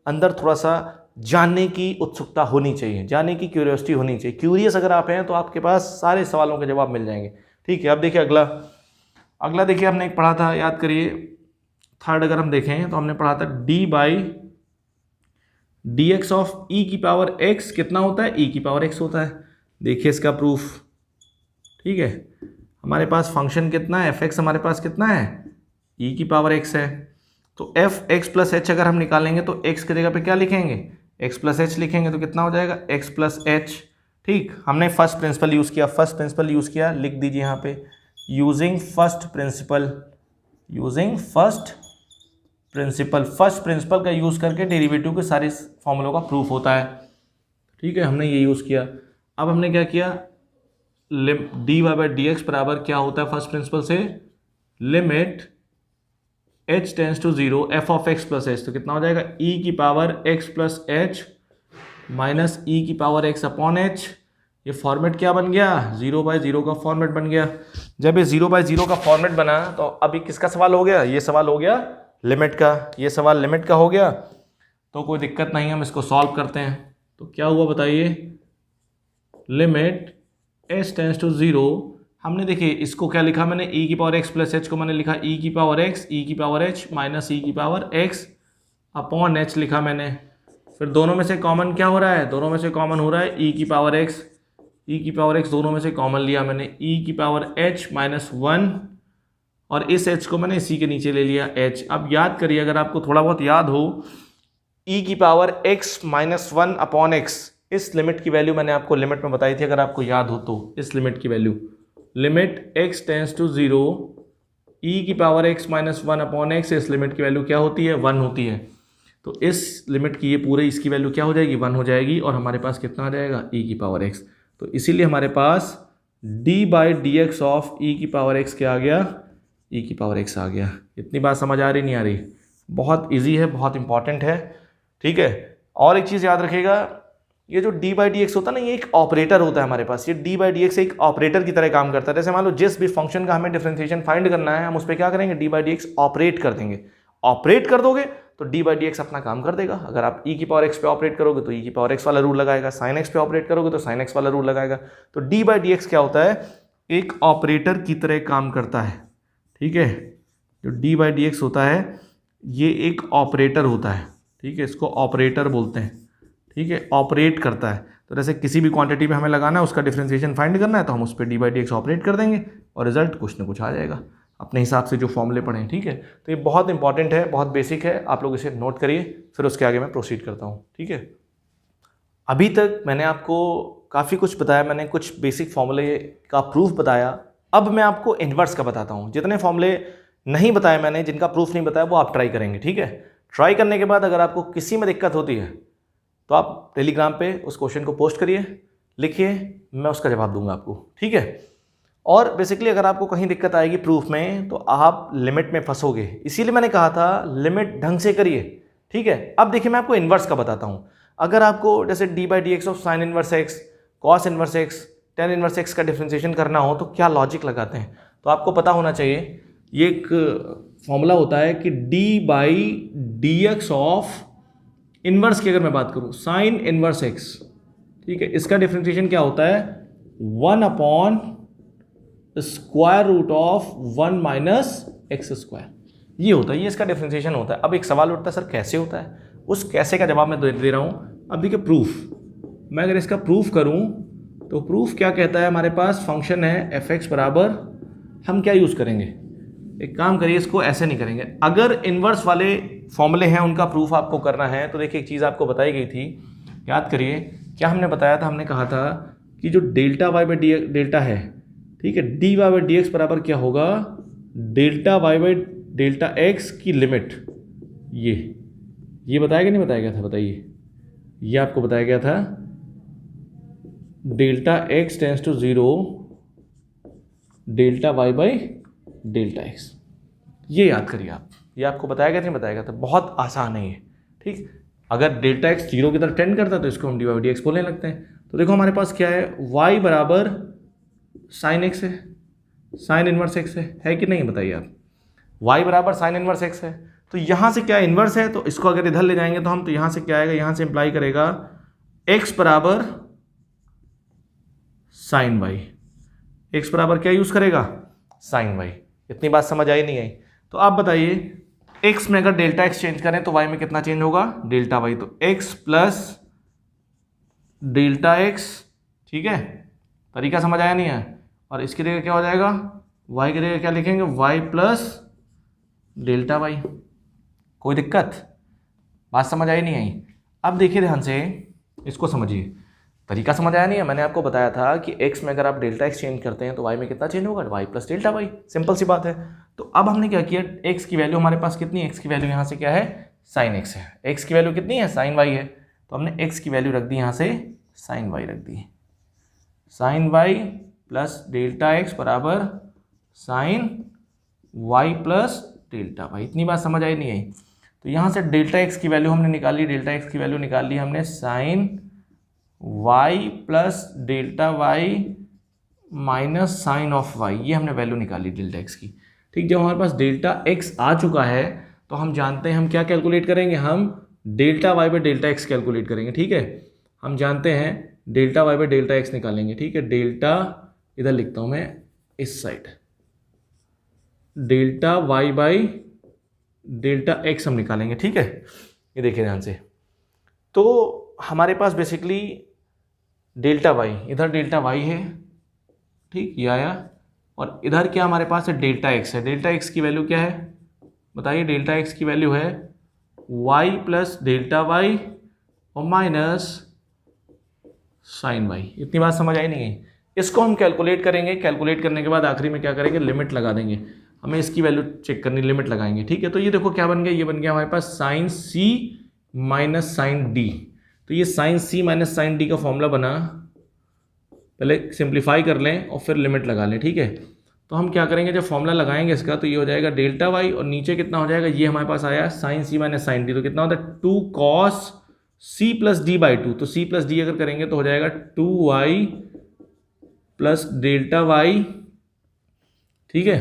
अंदर थोड़ा सा जानने की उत्सुकता होनी चाहिए, जानने की क्यूरियोसिटी होनी चाहिए। क्यूरियस अगर आप हैं तो आपके पास सारे सवालों के जवाब मिल जाएंगे। ठीक है, अब देखिए अगला देखिए हमने एक पढ़ा था, याद करिए, थर्ड अगर हम देखें तो हमने पढ़ा था dx ऑफ e की पावर x कितना होता है, e की पावर x होता है। देखिए इसका प्रूफ, ठीक है। हमारे पास फंक्शन कितना है, fx हमारे पास कितना है, e की पावर x है। तो f x प्लस h अगर हम निकालेंगे तो x की जगह पे क्या लिखेंगे, x प्लस h लिखेंगे, तो कितना हो जाएगा x प्लस h। ठीक, हमने फर्स्ट प्रिंसिपल यूज़ किया, फर्स्ट प्रिंसिपल यूज़ किया, लिख दीजिए यहाँ पे using first principal, using first principle का यूज़ करके डेरिवेटिव के सारे फॉर्मूलों का प्रूफ होता है। ठीक है, हमने ये यूज़ किया। अब हमने क्या किया, dy बाई डी एक्स बराबर क्या होता है फर्स्ट प्रिंसिपल से, limit h tends to 0 f of x plus h, तो कितना हो जाएगा e की power x plus h minus e की पावर x अपॉन h। ये फॉर्मेट क्या बन गया, 0/0 का फॉर्मेट बन गया। जब ये 0/0 का फॉर्मेट बना तो अभी किसका सवाल हो गया, ये सवाल हो गया लिमिट का, ये सवाल लिमिट का हो गया। तो कोई दिक्कत नहीं, हम इसको सॉल्व करते हैं। तो क्या हुआ बताइए, लिमिट h टेंस टू 0, हमने देखिए इसको क्या लिखा मैंने, e की पावर x प्लस एच को मैंने लिखा e की पावर x, e की पावर h माइनस e की पावर x अपॉन h लिखा मैंने। फिर दोनों में से कॉमन क्या हो रहा है, दोनों में से कॉमन हो रहा है e की पावर x, e की पावर x दोनों में से कॉमन लिया मैंने, e की पावर h माइनस 1, और इस h को मैंने इसी के नीचे ले लिया h। अब याद करिए, अगर आपको थोड़ा बहुत याद हो, e की power x minus 1 upon x, इस लिमिट की वैल्यू मैंने आपको लिमिट में बताई थी, अगर आपको याद हो तो, इस लिमिट की value, limit x tends to 0 e की power x minus 1 upon x, इस लिमिट की वैल्यू क्या होती है, 1 होती है। तो इस लिमिट की ये पूरे इसकी वैल्यू क्या हो जाएगी, 1 हो जाएगी, और हमारे पास कितना आ जाएगा, e की पावर x। तो इसीलिए हमारे पास d by d x of e की पावर x क्या आ गया, e की पावर x आ गया। इतनी बात समझ आ रही नहीं आ रही, बहुत ईजी है, बहुत इंपॉर्टेंट है। ठीक है, और एक चीज़ याद रखिएगा, ये जो d बाई डी एक्स होता है ना, ये एक ऑपरेटर होता है हमारे पास। ये d बाई डी एक्स एक ऑपरेटर की तरह काम करता है। जैसे मान लो जिस भी फंक्शन का हमें डिफरेंशिएशन फाइंड करना है, हम उस पर क्या करेंगे, d by d x operate कर देंगे। ऑपरेट कर दोगे तो d बाई डी एक्स अपना काम कर देगा। अगर आप e की पावर x पे ऑपरेट करोगे तो e की पावर x वाला रूल लगाएगा, साइन x पे ऑपरेट करोगे तो साइन x वाला रूल लगाएगा। तो d बाई डी एक्स क्या होता है, एक ऑपरेटर की तरह काम करता है। ठीक है, जो d बाई डी एक्स होता है ये एक ऑपरेटर होता है। ठीक है, इसको ऑपरेटर बोलते हैं। ठीक है, ऑपरेट करता है। तो जैसे किसी भी क्वांटिटी में हमें लगाना है, उसका डिफरेंशिएशन फाइंड करना है, तो हम उस पर d by d x operate कर देंगे और रिजल्ट कुछ ना कुछ आ जाएगा अपने हिसाब से जो फॉर्मूले पढ़े हैं। ठीक है, तो ये बहुत इंपॉर्टेंट है, बहुत बेसिक है, आप लोग इसे नोट करिए, फिर उसके आगे मैं प्रोसीड करता हूँ। ठीक है, अभी तक मैंने आपको काफ़ी कुछ बताया, मैंने कुछ बेसिक फॉर्मूले का प्रूफ बताया। अब मैं आपको इन्वर्स का बताता हूँ। जितने फॉर्मूले नहीं बताए मैंने, जिनका प्रूफ नहीं बताया, वो आप ट्राई करेंगे। ठीक है, ट्राई करने के बाद अगर आपको किसी में दिक्कत होती है तो आप टेलीग्राम पे उस क्वेश्चन को पोस्ट करिए, लिखिए, मैं उसका जवाब दूंगा आपको। ठीक है, और बेसिकली अगर आपको कहीं दिक्कत आएगी प्रूफ में तो आप लिमिट में फंसोगे, इसीलिए मैंने कहा था लिमिट ढंग से करिए। ठीक है, अब देखिए मैं आपको इन्वर्स का बताता हूँ। अगर आपको जैसे D by d x of sign inverse x, cos inverse x, tan inverse x का डिफरेंशिएशन करना हो तो क्या लॉजिक लगाते हैं, तो आपको पता होना चाहिए। ये एक फॉर्मूला होता है कि D by d x of inverse की अगर मैं बात करूं, साइन इन्वर्स एक्स, ठीक है, इसका डिफरेंशिएशन क्या होता है, 1 upon square root of 1 minus x square, ये होता है, ये इसका डिफरेंशिएशन होता है। अब एक सवाल उठता है, सर कैसे होता है, उस कैसे का जवाब मैं दे रहा हूँ। अब देखिए प्रूफ, मैं अगर इसका प्रूफ करूँ तो प्रूफ क्या कहता है, हमारे पास फंक्शन है एफ एक्स बराबर, हम क्या यूज़ करेंगे, एक काम करिए, इसको ऐसे नहीं करेंगे। अगर इन्वर्स वाले फॉर्मूले हैं उनका प्रूफ आपको करना है तो देखिए एक चीज़ आपको बताई गई थी, याद करिए क्या हमने बताया था, हमने कहा था कि जो delta y by d delta है, ठीक है, d y by d x बराबर क्या होगा, delta y by delta x की लिमिट। ये बताया कि नहीं बताया गया था, बताइए, ये आपको बताया गया था, delta x tends to 0 delta y by delta x. ये याद करिए आप, ये आपको बताया गया नहीं बताया गया था, बहुत आसान है ये। ठीक, अगर डेल्टा एक्स 0 की तरफ टेंड करता है तो इसको हम डी वाई डी एक्स बोलने लगते हैं। तो देखो हमारे पास क्या है, y बराबर साइन एक्स है, साइन इनवर्स एक्स है कि नहीं, बताइए आप, y बराबर साइन इनवर्स एक्स है। तो यहाँ से क्या इन्वर्स है, तो इसको अगर इधर ले जाएंगे तो हम, तो यहाँ से क्या आएगा, यहाँ से इंप्लाई करेगा x बराबर साइन वाई, x बराबर क्या यूज़ करेगा, साइन वाई। इतनी बात समझ आई नहीं आई, तो आप बताइए एक्स में अगर डेल्टा एक्स चेंज करें तो वाई में कितना चेंज होगा, डेल्टा वाई। तो एक्स प्लस डेल्टा एक्स, ठीक है, तरीका समझ आया नहीं है। और इसकी जगह क्या हो जाएगा, वाई की जगह क्या लिखेंगे, वाई प्लस डेल्टा वाई। कोई दिक्कत, बात समझ आई नहीं आई? अब देखिए ध्यान से, इसको समझिए, तरीका समझ आया नहीं है। मैंने आपको बताया था कि x में अगर आप डेल्टा x चेंज करते हैं तो y में कितना चेंज होगा, y plus delta y. Simple सी बात है। तो अब हमने क्या किया, x की वैल्यू हमारे पास कितनी है, x की वैल्यू यहाँ से क्या है, साइन x है। x की वैल्यू कितनी है, साइन y है। तो हमने x की वैल्यू रख दी यहाँ से साइन y रख दी। Sine y plus delta x बराबर sine y plus delta y. इतनी बात समझ आई नहीं आई? तो यहाँ से डेल्टा एक्स की वैल्यू हमने निकाली, डेल्टा एक्स की वैल्यू निकाल ली हमने sine y plus delta y minus sine of y, ये हमने वैल्यू निकाली डेल्टा x की। ठीक, जब हमारे पास डेल्टा x आ चुका है तो हम जानते हैं हम क्या कैलकुलेट करेंगे, हम delta y by delta x calculate करेंगे। ठीक है, हम जानते हैं delta y by delta x निकालेंगे। ठीक है, डेल्टा इधर लिखता हूँ मैं इस side, delta y by delta x हम निकालेंगे। ठीक है, ये देखिए ध्यान से। तो हमारे पास बेसिकली डेल्टा y, इधर डेल्टा y है, ठीक, ये आया, और इधर क्या हमारे पास है, डेल्टा x है। डेल्टा x की वैल्यू क्या है बताइए, डेल्टा x की वैल्यू है y प्लस डेल्टा वाई और माइनस साइन y। इतनी बात समझ आई नहीं है? इसको हम कैलकुलेट करेंगे, कैलकुलेट करने के बाद आखिरी में क्या करेंगे, लिमिट लगा देंगे। हमें इसकी वैल्यू चेक करनी, लिमिट लगाएंगे। ठीक है, तो ये देखो क्या बन गया, ये बन गया हमारे पास sine c minus sine d. तो ये sine c minus sine d का फॉर्मूला बना, पहले सिंप्लीफाई कर लें और फिर लिमिट लगा लें। ठीक है, तो हम क्या करेंगे, जब फॉर्मूला लगाएंगे इसका तो ये हो जाएगा डेल्टा वाई और नीचे कितना हो जाएगा, ये हमारे पास आया sine c minus sine d, तो कितना होता है 2 cos c plus d by 2। तो c प्लस डी अगर करेंगे तो हो जाएगा 2y प्लस डेल्टा वाई। ठीक है,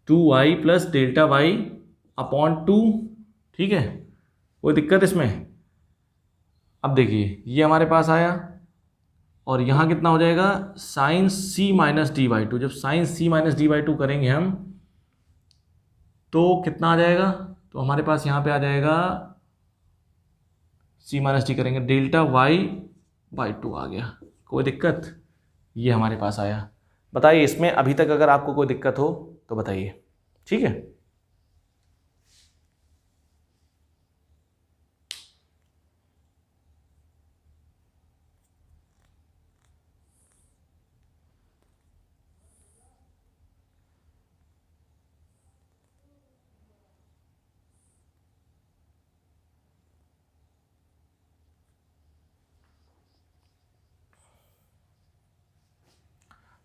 2y plus delta y upon 2। ठीक है, कोई दिक्कत इसमें? अब देखिए ये हमारे पास आया और यहाँ कितना हो जाएगा, sine c minus d by 2। जब sine c minus d by 2 करेंगे हम तो कितना आ जाएगा, तो हमारे पास यहाँ पे आ जाएगा c माइनस डी करेंगे डेल्टा y बाई 2 आ गया। कोई दिक्कत? ये हमारे पास आया। बताइए इसमें अभी तक अगर आपको कोई दिक्कत हो तो बताइए। ठीक है,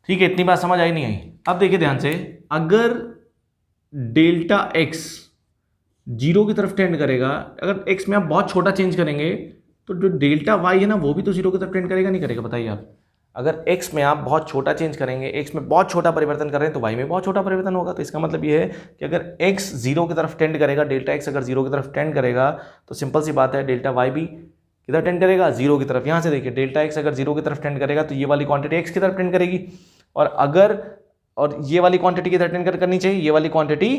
ठीक है, इतनी बात समझ आई नहीं आई? अब देखिए ध्यान से, अगर डेल्टा एक्स जीरो की तरफ टेंड करेगा, अगर एक्स में आप बहुत छोटा चेंज करेंगे तो जो डेल्टा वाई है ना वो भी तो जीरो की तरफ टेंड करेगा, नहीं करेगा? बताइए आप। अगर एक्स में आप बहुत छोटा चेंज करेंगे, एक्स में बहुत छोटा परिवर्तन कर रहे हैं तो वाई में बहुत छोटा परिवर्तन होगा। तो इसका मतलब ये है कि अगर एक्स जीरो की तरफ टेंड करेगा, डेल्टा एक्स अगर जीरो की तरफ टेंड करेगा तो सिंपल सी बात है डेल्टा वाई भी किधर टेंड करेगा, जीरो की तरफ। यहाँ से देखिए डेल्टा एक्स अगर जीरो की तरफ टेंड करेगा तो ये वाली क्वांटिटी एक्स की तरफ टेंड करेगी, और ये वाली क्वांटिटी किधर टेंड करनी चाहिए, ये वाली क्वांटिटी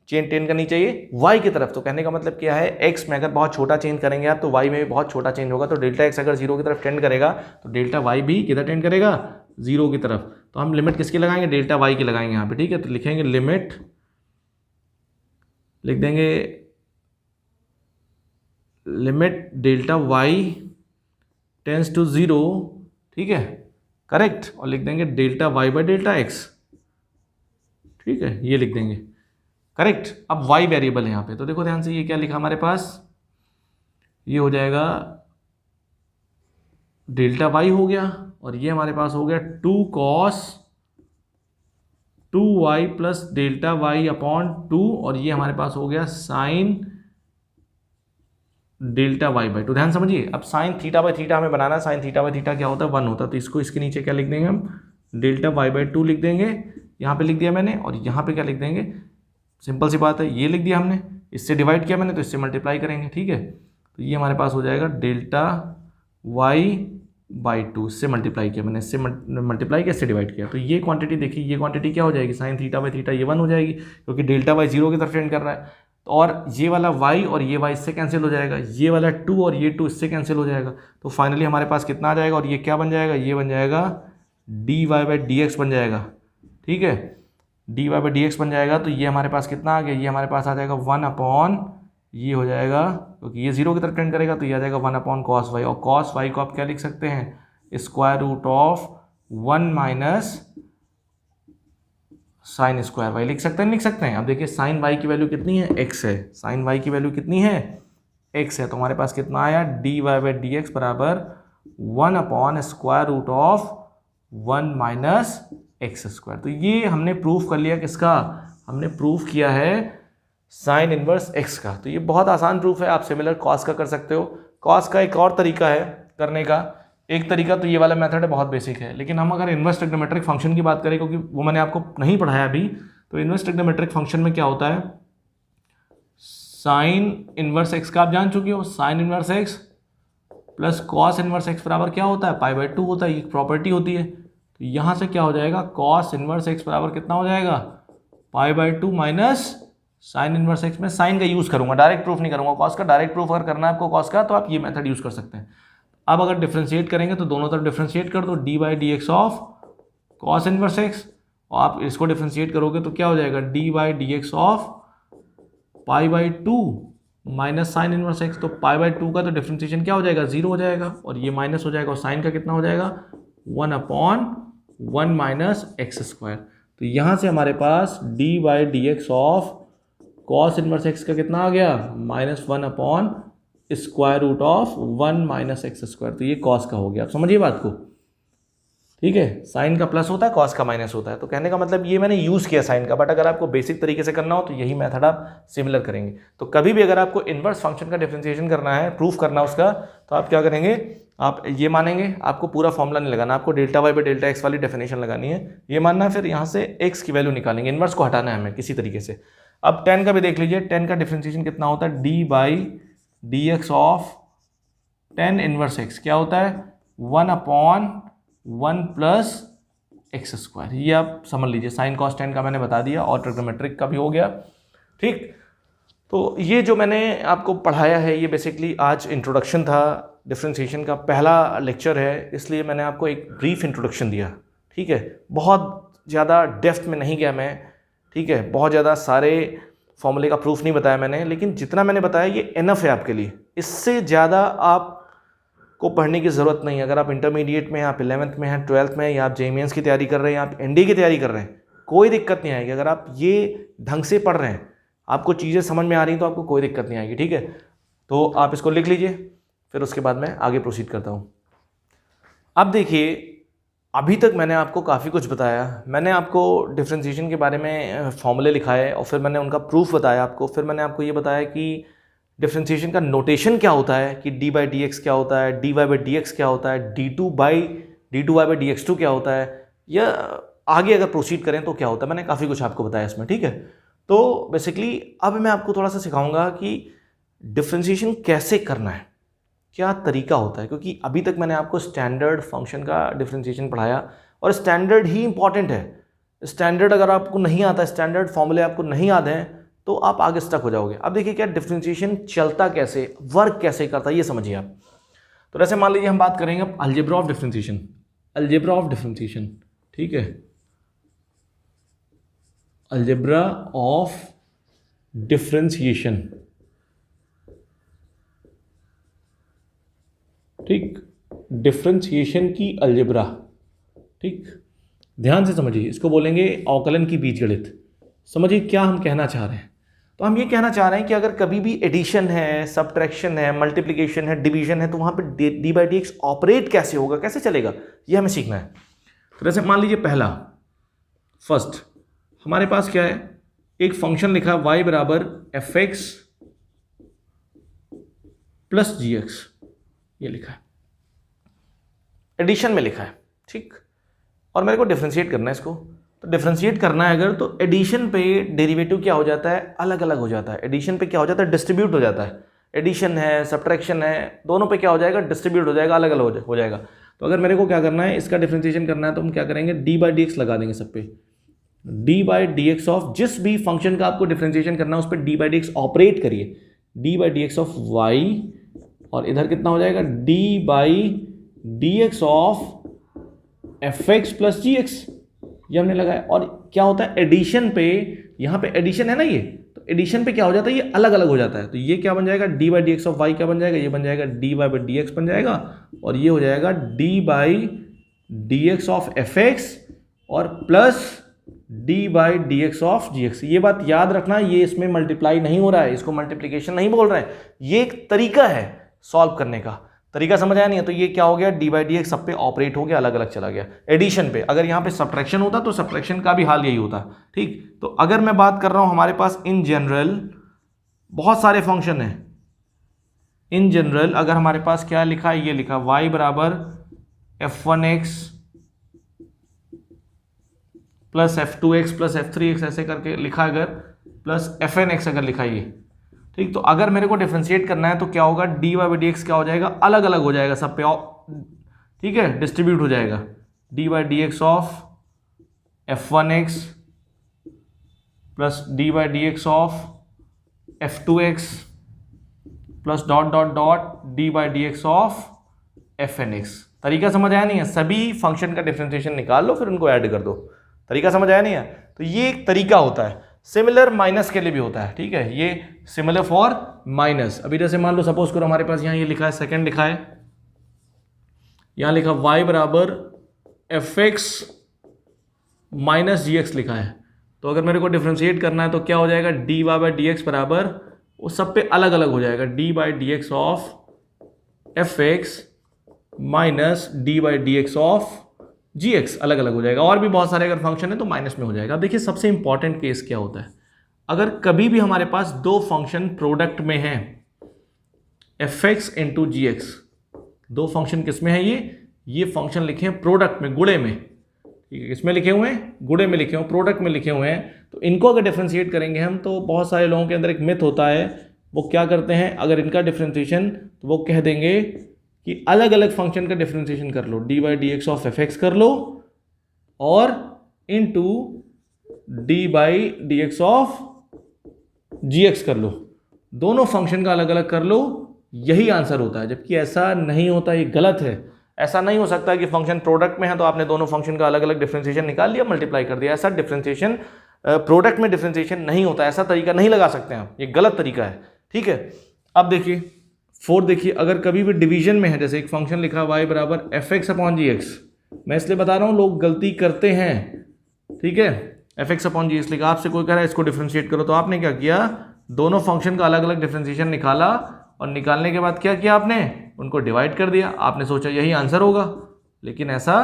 चेंज टेंड करनी चाहिए y की तरफ। तो कहने का मतलब क्या है, x में अगर बहुत छोटा चेंज करेंगे आप तो y में भी बहुत छोटा चेंज होगा। तो डेल्टा x अगर जीरो की तरफ टेंड करेगा तो डेल्टा y भी किधर टेंड करेगा, जीरो की तरफ। तो हम लिमिट किसकी लगाएंगे, डेल्टा y की लगाएंगे यहाँ पे। ठीक है, तो लिखेंगे लिमिट, लिख देंगे limit delta y tends to zero. ठीक है, करेक्ट, और लिख देंगे delta y by delta x। ठीक है, ये लिख देंगे, करेक्ट। अब y वेरिएबल है यहाँ पे, तो देखो ध्यान से, ये क्या लिखा हमारे पास, ये हो जाएगा डेल्टा y हो गया, और ये हमारे पास हो गया 2 cos 2y plus delta y upon 2, और ये हमारे पास हो गया साइन डेल्टा y बाई 2। ध्यान समझिए, अब साइन थीटा बाई थीटा हमें बनाना, साइन थीटा बाई थीटा क्या होता है, 1 होता है। तो इसको इसके नीचे क्या लिख देंगे हम, डेल्टा y बाई 2 लिख देंगे, यहाँ पे लिख दिया मैंने, और यहाँ पे क्या लिख देंगे, सिंपल सी बात है, ये लिख दिया हमने, इससे डिवाइड किया मैंने तो इससे मल्टीप्लाई करेंगे। ठीक है, तो ये हमारे पास हो जाएगा डेल्टा y बाई 2, इससे मल्टीप्लाई किया मैंने, इससे मल्टीप्लाई किया, इससे डिवाइड किया। तो ये क्वांटिटी देखिए, ये क्वांटिटी क्या हो जाएगी, साइन थीटा बाई थीटा, ये 1 हो जाएगी, क्योंकि डेल्टा y जीरो की तरफ टेंड कर रहा है। और ये वाला y और ये y इससे कैंसिल हो जाएगा, ये वाला 2 और ये 2 इससे कैंसिल हो जाएगा। तो फाइनली हमारे पास कितना आ जाएगा, और ये क्या बन जाएगा, ये बन जाएगा dy/dx बन जाएगा। ठीक है, dy/dx बन जाएगा। तो ये हमारे पास कितना आ गया, ये हमारे पास आ जाएगा 1 ये हो जाएगा, क्योंकि ये 0 की तरफ टेंड करेगा तो ये आ जाएगा 1 cos y, और cos y को आप क्या लिख सकते हैं, √1 माइनस साइन स्क्वायर वाई लिख सकते हैं, लिख सकते हैं। अब देखिए साइन वाई की वैल्यू कितनी है, x है, साइन वाई की वैल्यू कितनी है, x है। तो हमारे पास कितना आया, dy/dx बराबर 1 माइनस एक्स स्क्वायर। तो ये हमने प्रूफ कर लिया किसका, हमने प्रूफ किया है साइन इनवर्स x का। तो ये बहुत आसान प्रूफ है। आप सिमिलर कॉस का कर सकते हो। कॉस का एक और तरीका है करने का, एक तरीका तो ये वाला मेथड है, बहुत बेसिक है। लेकिन हम अगर इनवर्स ट्रिग्नोमेट्रिक फंक्शन की बात करें, क्योंकि वो मैंने आपको नहीं पढ़ाया अभी, तो इनवर्स ट्रिग्नोमेट्रिक फंक्शन में क्या होता है, साइन इनवर्स x का आप जान चुके हो, sign inverse x plus cos inverse x बराबर क्या होता है, π/2 होता है। ये प्रॉपर्टी होती है। तो यहाँ से क्या हो जाएगा, कॉस इनवर्स x बराबर कितना हो जाएगा, π/2 माइनस साइन इनवर्स x में साइन का यूज़ करूँगा, डायरेक्ट प्रूफ नहीं करूँगा। कॉस का डायरेक्ट प्रूफ अगर करना है आपको कॉस का, तो आप ये मेथड यूज़ कर सकते हैं। अब अगर डिफ्रेंशिएट करेंगे तो दोनों तरफ डिफ्रेंशिएट कर दो, dy/dx of cos inverse x, और आप इसको डिफ्रेंशिएट करोगे तो क्या हो जाएगा, dy/dx of π/2 minus sine inverse x। तो π/2 का तो डिफ्रेंशिएशन क्या हो जाएगा, 0 हो जाएगा, और ये माइनस हो जाएगा, और साइन का कितना हो जाएगा, 1/1 माइनस एक्स स्क्वायर। तो यहाँ से हमारे पास dy/dx of cos inverse x का कितना आ गया, -1/√1 माइनस एक्स स्क्वायर। तो ये कॉस का हो गया। आप समझिए बात को, ठीक है। साइन का प्लस होता है, कॉस का माइनस होता है। तो कहने का मतलब ये मैंने यूज़ किया साइन का, बट अगर आपको बेसिक तरीके से करना हो तो यही मेथड आप सिमिलर करेंगे। तो कभी भी अगर आपको इनवर्स फंक्शन का डिफरेंशिएशन करना है, प्रूफ करना उसका, तो आप क्या करेंगे, आप ये मानेंगे, आपको पूरा फॉर्मूला नहीं लगाना, आपको Δy/Δx वाली डेफिनेशन लगानी है, ये मानना है। फिर यहाँ से x की वैल्यू निकालेंगे, इनवर्स को हटाना है हमें किसी तरीके से। अब tan का भी देख लीजिए, tan का डिफरेंशिएशन कितना होता है, d/dx of tan inverse x क्या होता है, 1/1 प्लस एक्स स्क्वायर। ये आप समझ लीजिए, साइन कॉस tan का मैंने बता दिया, और ट्रिग्नोमेट्रिक का भी हो गया। ठीक, तो ये जो मैंने आपको पढ़ाया है, ये बेसिकली आज इंट्रोडक्शन था, डिफरेंशिएशन का पहला लेक्चर है, इसलिए मैंने आपको एक ब्रीफ इंट्रोडक्शन दिया। ठीक है, बहुत ज़्यादा डेप्थ में नहीं गया मैं, ठीक है, बहुत ज़्यादा सारे फॉर्मूले का प्रूफ नहीं बताया मैंने, लेकिन जितना मैंने बताया ये इनफ है आपके लिए। इससे ज़्यादा आपको पढ़ने की ज़रूरत नहीं है। अगर आप इंटरमीडिएट में, आप 11th में हैं, 12th में, या आप JEE मेंस की तैयारी कर रहे हैं, आप NDA की तैयारी कर रहे हैं, कोई दिक्कत नहीं आएगी। अगर आप ये ढंग से पढ़ रहे हैं, आपको चीज़ें समझ में आ रही हैं, तो आपको कोई दिक्कत नहीं आएगी। ठीक है, तो आप इसको लिख लीजिए, फिर उसके बाद मैं आगे प्रोसीड करता हूँ। अब देखिए, अभी तक मैंने आपको काफ़ी कुछ बताया। मैंने आपको डिफरेंशिएशन के बारे में फॉर्मूले लिखाए, और फिर मैंने उनका प्रूफ बताया आपको। फिर मैंने आपको ये बताया कि डिफरेंशिएशन का नोटेशन क्या होता है, कि d/dx क्या होता है, dy/dx क्या होता है, d2y/dx2 क्या होता है, या आगे अगर प्रोसीड करें तो क्या होता है। मैंने काफ़ी कुछ आपको बताया इसमें। ठीक है, तो बेसिकली अब मैं आपको थोड़ा सा सिखाऊंगा कि डिफरेंशिएशन कैसे करना है, क्या तरीका होता है। क्योंकि अभी तक मैंने आपको स्टैंडर्ड फंक्शन का डिफरेंशिएशन पढ़ाया, और स्टैंडर्ड ही इंपॉर्टेंट है। स्टैंडर्ड अगर आपको नहीं आता, स्टैंडर्ड फॉर्मूले आपको नहीं याद हैं, तो आप आगे स्टक हो जाओगे। अब देखिए क्या डिफरेंशिएशन चलता कैसे, वर्क कैसे करता है, ये समझिए आप। तो जैसे मान लीजिए हम बात करेंगे अब algebra of differentiation, algebra of differentiation. ठीक है, अलजेब्रा ऑफ डिफरेंशिएशन। ठीक, डिफरेंशिएशन की अलजेब्रा। ठीक, ध्यान से समझिए, इसको बोलेंगे अवकलन की बीजगणित। समझिए क्या हम कहना चाह रहे हैं। तो हम ये कहना चाह रहे हैं कि अगर कभी भी एडिशन है, सब्ट्रैक्शन है, मल्टीप्लिकेशन है, डिवीजन है, तो वहाँ पे d/dx ऑपरेट कैसे होगा, कैसे चलेगा, ये हमें सीखना है। तो जैसे मान लीजिए पहला, फर्स्ट हमारे पास क्या है, एक फंक्शन लिखा y बराबर fx प्लस gx, ये लिखा है, एडिशन में लिखा है। ठीक, और मेरे को डिफरेंशिएट करना है इसको। तो डिफरेंशिएट करना है अगर, तो एडिशन पे डेरिवेटिव क्या हो जाता है, अलग अलग हो जाता है। एडिशन पे क्या हो जाता है, डिस्ट्रीब्यूट हो जाता है। एडिशन है, सब्ट्रैक्शन है, दोनों पे क्या हो जाएगा, डिस्ट्रीब्यूट हो जाएगा, अलग अलग हो जाएगा। तो अगर मेरे को क्या करना है, इसका डिफरेंशिएशन करना है, तो हम क्या करेंगे, d/dx लगा देंगे सब पे। D by d x of, जिस भी फंक्शन का आपको डिफ्रेंशिएशन करना है उस पर d by d x operate करिए, d by d x of y, और इधर कितना हो जाएगा d by d x of f x plus g x, ये हमने लगाया। और क्या होता है एडिशन पे, यहाँ पे एडिशन है ना ये, तो एडिशन पे क्या हो जाता है ये अलग अलग हो जाता है, तो ये क्या बन जाएगा d by d x of y क्या बन जाएगा, ये बन जाएगा d y by d x बन जाएगा, और ये हो जाएगा d by d x of f x और plus d by d x of g x. ये बात याद रखना, ये इसमें मल्टीप्लाई नहीं हो रहा है, इसको मल्टीप्लीकेशन नहीं बोल रहे हैं, ये एक तरीका है सॉल्व करने का, तरीका समझ आया नहीं है। तो ये क्या हो गया डी बाई डी एक्स सब पे ऑपरेट हो गया, अलग अलग चला गया। एडिशन पे, अगर यहाँ पे सब्ट्रैक्शन होता तो सब्ट्रैक्शन का भी हाल यही होता। ठीक, तो अगर मैं बात कर रहा हूँ हमारे पास इन जनरल बहुत सारे फंक्शन है, इन जनरल अगर हमारे पास क्या लिखा है, ये लिखा y बराबर f1x plus f2x plus f3x ऐसे करके लिखा, अगर प्लस fnx अगर लिखा ये, ठीक, तो अगर मेरे को डिफरेंशिएट करना है तो क्या होगा d y by d x क्या हो जाएगा अलग अलग हो जाएगा सब पे, ठीक है, डिस्ट्रीब्यूट हो जाएगा, d by d x of f1x plus d by d x of f2x plus dot dot dot D by d x of fnx। तरीका समझ आया नहीं है? सभी फंक्शन का डिफरेंशिएशन निकाल लो फिर उनको ऐड कर दो। तरीका समझ आया नहीं है? तो ये एक तरीका होता है। सिमिलर माइनस के लिए भी होता है, ठीक है, ये सिमिलर फॉर माइनस। अभी जैसे मान लो सपोज करो हमारे पास यहाँ ये लिखा है, सेकंड लिखा है, यहाँ लिखा y बराबर एफ एक्स माइनस जी एक्स लिखा है। तो अगर मेरे को डिफ्रेंशिएट करना है तो क्या हो जाएगा d y by d x बराबर, वो सब पे अलग अलग हो जाएगा, d by d x of f x minus d by d x of g x, अलग अलग हो जाएगा। और भी बहुत सारे अगर फंक्शन है तो माइनस में हो जाएगा। अब देखिए सबसे इंपॉर्टेंट केस क्या होता है, अगर कभी भी हमारे पास दो फंक्शन प्रोडक्ट में हैं, एफ एक्स इंटू जी एक्स, दो फंक्शन किस में है, ये फंक्शन लिखे हैं प्रोडक्ट में, गुणे में, ठीक है, किसमें लिखे हुए हैं, गुणे में लिखे हुए, प्रोडक्ट में लिखे हुए हैं। तो इनको अगर डिफ्रेंशिएट करेंगे हम, तो बहुत सारे लोगों के अंदर एक मिथ होता है, वो क्या करते हैं, अगर इनका डिफ्रेंशिएशन तो वो कह देंगे कि अलग अलग फंक्शन का डिफ्रेंशिएशन कर लो, d by d x of f x कर लो और into d by d x of g x कर लो, दोनों फंक्शन का अलग अलग कर लो, यही आंसर होता है। जबकि ऐसा नहीं होता, ये गलत है। ऐसा नहीं हो सकता कि फंक्शन प्रोडक्ट में है तो आपने दोनों फंक्शन का अलग अलग डिफ्रेंशिएशन निकाल लिया, मल्टीप्लाई कर दिया। ऐसा डिफ्रेंशिएशन प्रोडक्ट में डिफ्रेंशिएशन नहीं होता, ऐसा तरीका नहीं लगा सकते आप, ये गलत तरीका है, ठीक है। अब देखिए फोर्थ, देखिए अगर कभी भी डिवीजन में है, जैसे एक फंक्शन लिखा y बराबर एफ एक्स अपॉन जी एक्स, मैं इसलिए बता रहा हूँ लोग गलती करते हैं, ठीक है, एफ एक्स अपॉन जी एक्स लिखा, आपसे कोई कह रहा है इसको डिफ्रेंशिएट करो, तो आपने क्या किया, दोनों फंक्शन का अलग अलग डिफ्रेंशिएशन निकाला और निकालने के बाद क्या किया आपने, उनको डिवाइड कर दिया। आपने सोचा यही आंसर होगा, लेकिन ऐसा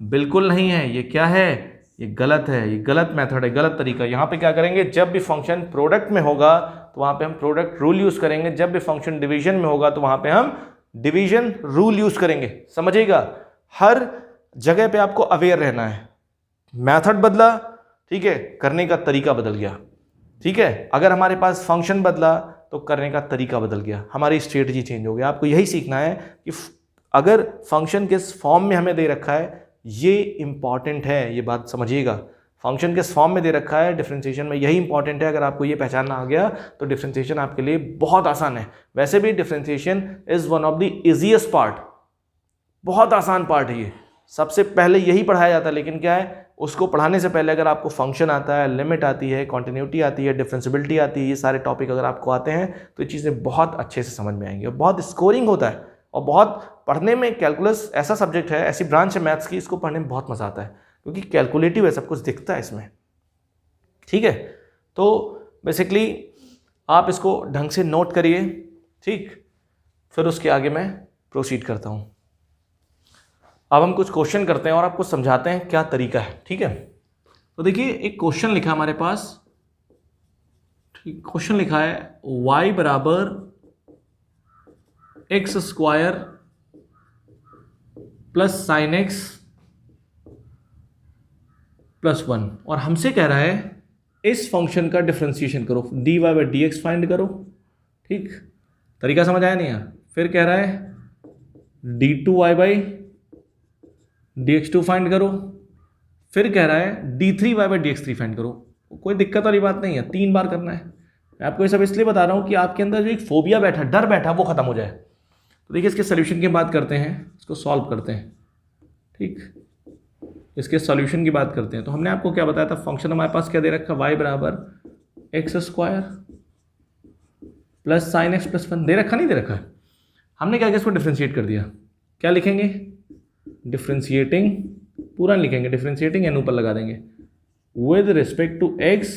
बिल्कुल नहीं है। ये क्या है, ये गलत है, ये गलत मेथड है, गलत तरीका। यहाँ पे क्या करेंगे, जब भी फंक्शन प्रोडक्ट में होगा तो वहाँ पे हम प्रोडक्ट रूल यूज करेंगे, जब भी फंक्शन डिवीजन में होगा तो वहाँ पे हम डिवीजन रूल यूज करेंगे। समझिएगा, हर जगह पे आपको अवेयर रहना है। मेथड बदला, ठीक है, करने का तरीका बदल गया, ठीक है। अगर हमारे पास फंक्शन बदला तो करने का तरीका बदल गया, हमारी स्ट्रेटजी चेंज हो गया। आपको यही सीखना है कि अगर फंक्शन किस फॉर्म में हमें दे रखा है, ये इंपॉर्टेंट है, ये बात समझिएगा। फंक्शन किस फॉर्म में दे रखा है डिफरेंशिएशन में, यही इंपॉर्टेंट है। अगर आपको ये पहचानना आ गया तो डिफरेंशिएशन आपके लिए बहुत आसान है। वैसे भी differentiation is one of the easiest part, बहुत आसान पार्ट है ये, सबसे पहले यही पढ़ाया जाता है। लेकिन क्या है, उसको पढ़ाने से पहले अगर आपको फंक्शन आता है, लिमिट आती है, कॉन्टिन्यूटी आती है, डिफरेंशिबिलिटी आती है, ये सारे टॉपिक अगर आपको आते हैं तो ये चीज़ें बहुत अच्छे से समझ में आएंगी और बहुत स्कोरिंग होता है। और बहुत पढ़ने में, कैलकुलस ऐसा सब्जेक्ट है, ऐसी ब्रांच है मैथ्स की, इसको पढ़ने में बहुत मज़ा आता है क्योंकि कैलकुलेटिव है, सब कुछ दिखता है इसमें, ठीक है। तो बेसिकली आप इसको ढंग से नोट करिए, ठीक, फिर उसके आगे मैं प्रोसीड करता हूँ। अब हम कुछ क्वेश्चन करते हैं और आपको समझाते हैं क्या तरीका है, ठीक है। तो देखिए एक क्वेश्चन लिखा है हमारे पास, ठीक, क्वेश्चन लिखा है y बराबर x square plus sine x plus 1, और हमसे कह रहा है इस फंक्शन का डिफरेंशिएशन करो, d y by d x find करो, ठीक। तरीका समझ आया नहीं है? फिर कह रहा है d two y by d x two find करो, फिर कह रहा है d3y/dx3 फाइंड करो। कोई दिक्कत वाली बात नहीं है, 3 बार करना है। मैं आपको ये सब इसलिए बता रहा हूँ कि आपके अंदर जो एक फोबिया बैठा, डर बैठा, वो खत्म हो जाए। तो देखिए इसके सोल्यूशन की बात करते हैं, इसको सॉल्व करते हैं। ठीक, इसके सॉल्यूशन की बात करते हैं। तो हमने आपको क्या बताया था, फंक्शन हमारे पास क्या दे रखा, y बराबर x² plus sign x plus 1 दे रखा, नहीं दे रखा है। हमने क्या किया, इसको डिफ्रेंशिएट कर दिया। क्या लिखेंगे, डिफ्रेंशिएटिंग, पूरा लिखेंगे, डिफ्रेंशिएटिंग एन ऊपर लगा देंगे, with respect to x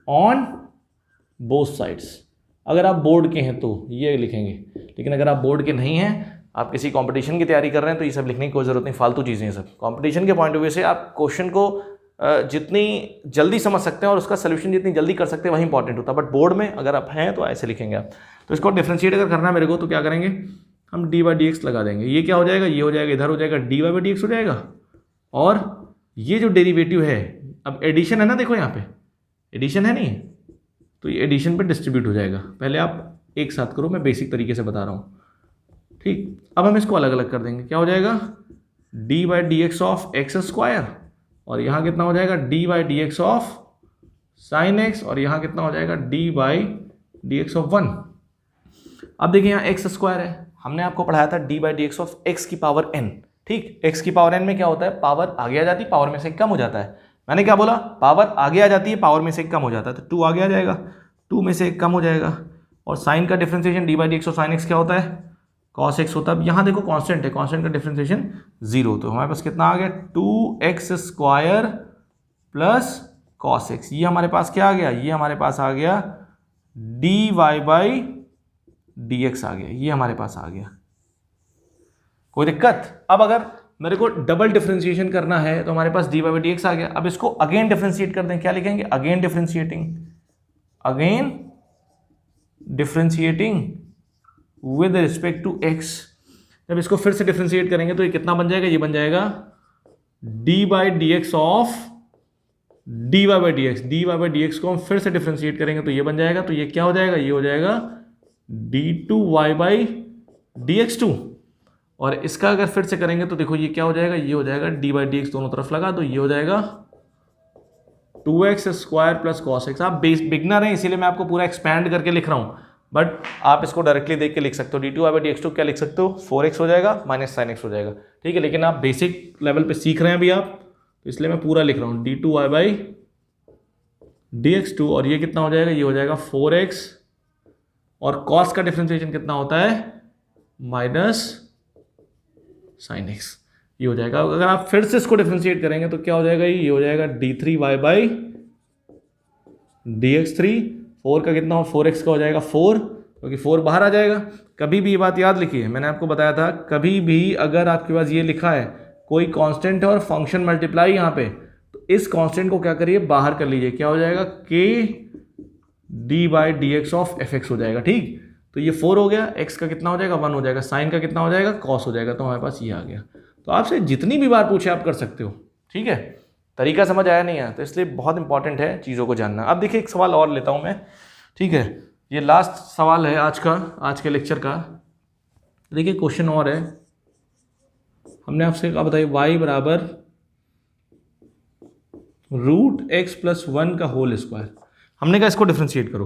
on both sides. अगर आप बोर्ड के हैं तो ये लिखेंगे, लेकिन अगर आप बोर्ड के नहीं हैं, आप किसी कंपटीशन की तैयारी कर रहे हैं, तो ये सब लिखने की कोई ज़रूरत नहीं, फालतू चीज़ें हैं सब। कंपटीशन के पॉइंट ऑफ व्यू से आप क्वेश्चन को जितनी जल्दी समझ सकते हैं और उसका सोल्यूशन जितनी जल्दी कर सकते हैं वही इंपॉर्टेंट होता है। बट बोर्ड में अगर आप हैं तो ऐसे लिखेंगे आप। तो इसको डिफ्रेंशिएट अगर करना है मेरे को, तो क्या करेंगे, हम dy/dx लगा देंगे। ये क्या हो जाएगा, ये हो जाएगा, इधर हो जाएगा, dy/dx हो जाएगा। और ये जो डेरिवेटिव है, अब एडिशन है ना, देखो यहाँ पे एडिशन है नहीं, तो ये एडिशन पे डिस्ट्रीब्यूट हो जाएगा। पहले आप एक साथ करो, मैं बेसिक तरीके से बता रहा हूँ। ठीक, अब हम इसको अलग अलग कर देंगे। क्या हो जाएगा, d/dx ऑफ x², और यहाँ कितना हो जाएगा, d/dx ऑफ साइन x, और यहाँ कितना हो जाएगा, d/dx ऑफ 1। अब देखिए यहाँ x² है, हमने आपको पढ़ाया था d/dx ऑफ x की पावर n। ठीक, x की पावर n में क्या होता है, पावर आगे आ जाती है, पावर में से कम हो जाता है। मैंने क्या बोला, पावर आगे आ जाती है, पावर में से कम हो जाता है, तो 2 आगे आ जाएगा, 2 में से 1 कम हो जाएगा। और साइन का differentiation d/dx of sine x क्या होता है, cos x होता है। अब यहाँ देखो कांस्टेंट है, कांस्टेंट का डिफ्रेंसिएशन 0, तो हमारे पास कितना आ गया, 2x² प्लस cos x। ये हमारे पास क्या आ गया, ये हमारे पास आ गया dy/dx आ गया, ये हमारे पास आ गया। कोई दिक्कत। अब अगर मेरे को डबल डिफ्रेंशिएशन करना है तो हमारे पास dy/dx आ गया। अब इसको अगेन डिफ्रेंशिएट कर दें, क्या लिखेंगे, again differentiating with respect to x। जब इसको फिर से डिफ्रेंशिएट करेंगे तो ये कितना बन जाएगा, ये बन जाएगा d/dx ऑफ dy/dx को हम फिर से डिफ्रेंशिएट करेंगे तो ये बन जाएगा, तो ये क्या हो जाएगा, ये हो जाएगा d2y/dx2। और इसका अगर फिर से करेंगे तो देखो ये क्या हो जाएगा, ये हो जाएगा d/dx, दोनों तरफ लगा तो ये हो जाएगा 2x² प्लस cos x। आप बिगनर हैं इसीलिए मैं आपको पूरा एक्सपैंड करके लिख रहा हूँ, बट आप इसको डायरेक्टली देख के लिख सकते हो। d2y/dx2 क्या लिख सकते हो, 4x हो जाएगा माइनस साइन x हो जाएगा। ठीक है, लेकिन आप बेसिक लेवल पे सीख रहे हैं अभी आप, तो इसलिए मैं पूरा लिख रहा हूँ d2y/dx2। और ये कितना हो जाएगा, ये हो जाएगा 4x, और cos का डिफ्रेंशिएशन कितना होता है, माइनस साइन x, ये हो जाएगा। अगर आप फिर से इसको डिफ्रेंशिएट करेंगे तो क्या हो जाएगा, ये हो जाएगा d3y/dx3। 4 का कितना हो, 4x का हो जाएगा 4, क्योंकि 4 बाहर आ जाएगा। कभी भी ये बात याद लिखिए, मैंने आपको बताया था, कभी भी अगर आपके पास ये लिखा है कोई कांस्टेंट है और फंक्शन मल्टीप्लाई यहाँ पे, तो इस कांस्टेंट को क्या करिए, बाहर कर लीजिए। क्या हो जाएगा, k d/dx ऑफ fx हो जाएगा। ठीक, तो ये 4 हो गया, x का कितना हो जाएगा, 1 हो जाएगा, साइन का कितना हो जाएगा, cos हो जाएगा। तो हमारे पास ये आ गया। तो आपसे जितनी भी बार पूछे आप कर सकते हो। ठीक है, तरीका समझ आया नहीं आया, तो इसलिए बहुत इंपॉर्टेंट है चीज़ों को जानना। अब देखिए एक सवाल और लेता हूँ मैं। ठीक है, ये लास्ट सवाल है आज के लेक्चर का। देखिए क्वेश्चन और है, हमने आपसे क्या बताया, y बराबर √x प्लस 1 का होल स्क्वायर। हमने कहा इसको डिफ्रेंशिएट करो,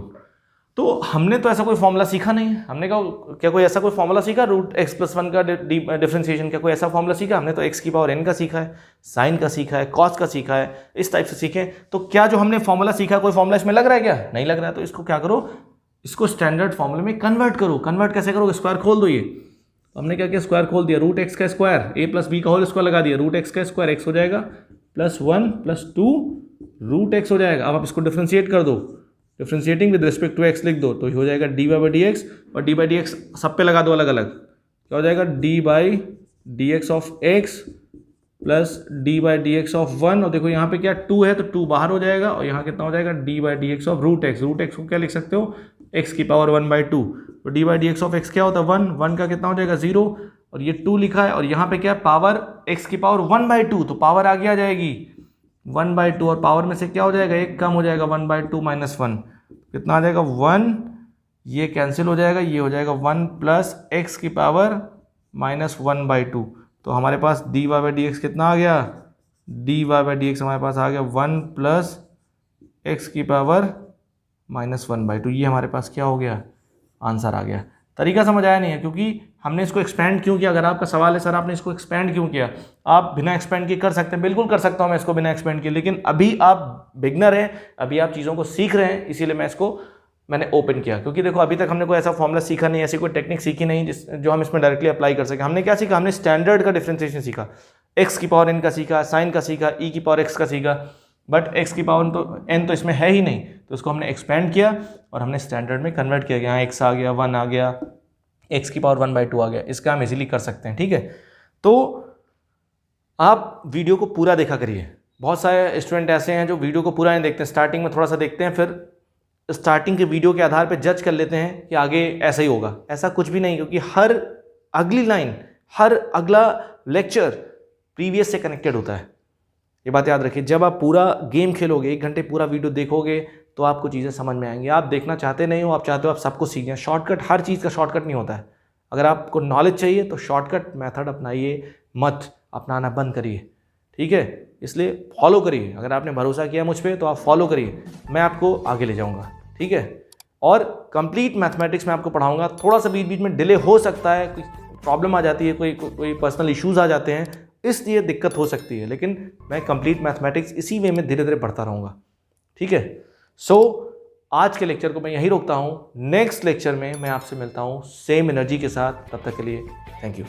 तो हमने तो ऐसा कोई फॉर्मूला सीखा नहीं है। हमने कहा क्या कोई ऐसा कोई फॉर्मूला सीखा √x प्लस 1 का डिफ्रेंशिएशन, क्या कोई ऐसा फॉर्मूला सीखा? हमने तो x की पावर n का सीखा है, साइन का सीखा है, कॉस का सीखा है, इस टाइप से सीखे। तो क्या जो हमने फॉर्मूला सीखा कोई फॉर्मूला इसमें लग रहा है क्या? नहीं लग रहा है। तो इसको क्या करो, इसको स्टैंडर्ड फॉर्मूले में कन्वर्ट करो। कन्वर्ट कैसे करो, स्क्वायर खोल दो। ये हमने क्या किया, स्क्वायर खोल दिया, √x का स्क्वायर a प्लस b का होल स्क्वायर लगा दिया, √x का स्क्वायर x हो जाएगा प्लस 1 प्लस 2 √x हो जाएगा। अब आप इसको डिफ्रेंशिएट कर दो, differentiating with respect to x लिख दो, तो ये हो जाएगा dy/dx, और dy/dx सब पे लगा दो अलग अलग। क्या हो जाएगा, dy/dx of x plus dy/dx of 1, और देखो यहाँ पे क्या 2 है तो 2 बाहर हो जाएगा, और यहाँ कितना हो जाएगा dy/dx ऑफ √x। √x को क्या लिख सकते हो, x की पावर 1/2। तो dy/dx ऑफ x क्या होता है 1 का कितना हो जाएगा 0, और ये 2 लिखा है, और यहाँ पे क्या पावर x की पावर 1/2, तो पावर आगे आ जाएगी 1/2, और पावर में से क्या हो जाएगा, एक कम हो जाएगा 1/2 माइनस 1, कितना आ जाएगा 1, ये कैंसिल हो जाएगा, ये हो जाएगा 1 प्लस x की पावर माइनस 1/2। तो हमारे पास dy/dx कितना आ गया dy बाई डी एक्स हमारे पास आ गया 1 प्लस एक्स की पावर -1/2। ये हमारे पास क्या हो गया, आंसर आ गया। तरीका समझ आया नहीं है, क्योंकि हमने इसको एक्सपेंड क्यों किया। अगर आपका सवाल है सर आपने इसको एक्सपेंड क्यों किया, आप बिना एक्सपेंड किए कर सकते हैं, बिल्कुल कर सकता हूं मैं इसको बिना एक्सपेंड किए, लेकिन अभी आप बिगनर हैं, अभी आप चीज़ों को सीख रहे हैं, इसीलिए मैंने ओपन किया। क्योंकि देखो अभी तक हमने कोई ऐसा फॉर्मूला सीखा नहीं, ऐसी कोई टेक्निक सीखी नहीं जो हम इसमें डायरेक्टली अप्लाई कर सकें। हमने क्या सीखा, हमने स्टैंडर्ड का डिफरेंशिएशन सीखा, एक्स की पावर एन का सीखा, साइन का सीखा, ई की पावर एक्स का सीखा, बट एक्स की पावर तो एन तो इसमें है ही नहीं, तो उसको हमने एक्सपेंड किया और हमने स्टैंडर्ड में कन्वर्ट किया। यहाँ एक्स आ गया, 1 आ गया, एक्स की पावर 1/2 आ गया। इसका हम इजीली कर सकते हैं, ठीक है। तो आप वीडियो को पूरा देखा करिए। बहुत सारे स्टूडेंट ऐसे हैं जो वीडियो को पूरा नहीं देखते हैं, स्टार्टिंग में थोड़ा सा देखते हैं, फिर स्टार्टिंग के वीडियो के आधार पे जज कर लेते हैं कि आगे ऐसा ही होगा। ऐसा कुछ भी नहीं, क्योंकि हर अगली लाइन, हर अगला लेक्चर प्रीवियस से कनेक्टेड होता है। ये बात याद रखिए। जब आप पूरा गेम खेलोगे, 1 घंटे पूरा वीडियो देखोगे, तो आपको चीज़ें समझ में आएंगी। आप देखना चाहते नहीं हो, आप चाहते हो आप सबको सीख जाए। शॉर्टकट, हर चीज़ का शॉर्टकट नहीं होता है। अगर आपको नॉलेज चाहिए तो शॉर्टकट मेथड अपनाइए मत, अपनाना बंद करिए, ठीक है। इसलिए फॉलो करिए। अगर आपने भरोसा किया मुझ पर तो आप फॉलो करिए, मैं आपको आगे ले जाऊँगा, ठीक है। और कंप्लीट मैथमेटिक्स में आपको पढ़ाऊँगा। थोड़ा सा बीच बीच में डिले हो सकता है, कोई प्रॉब्लम आ जाती है, कोई पर्सनल इश्यूज़ आ जाते हैं, इसलिए दिक्कत हो सकती है, लेकिन मैं कंप्लीट मैथमेटिक्स इसी वे में धीरे धीरे पढ़ता रहूँगा, ठीक है। सो आज के लेक्चर को मैं यहीं रोकता हूँ। नेक्स्ट लेक्चर में मैं आपसे मिलता हूँ सेम एनर्जी के साथ। तब तक के लिए थैंक यू।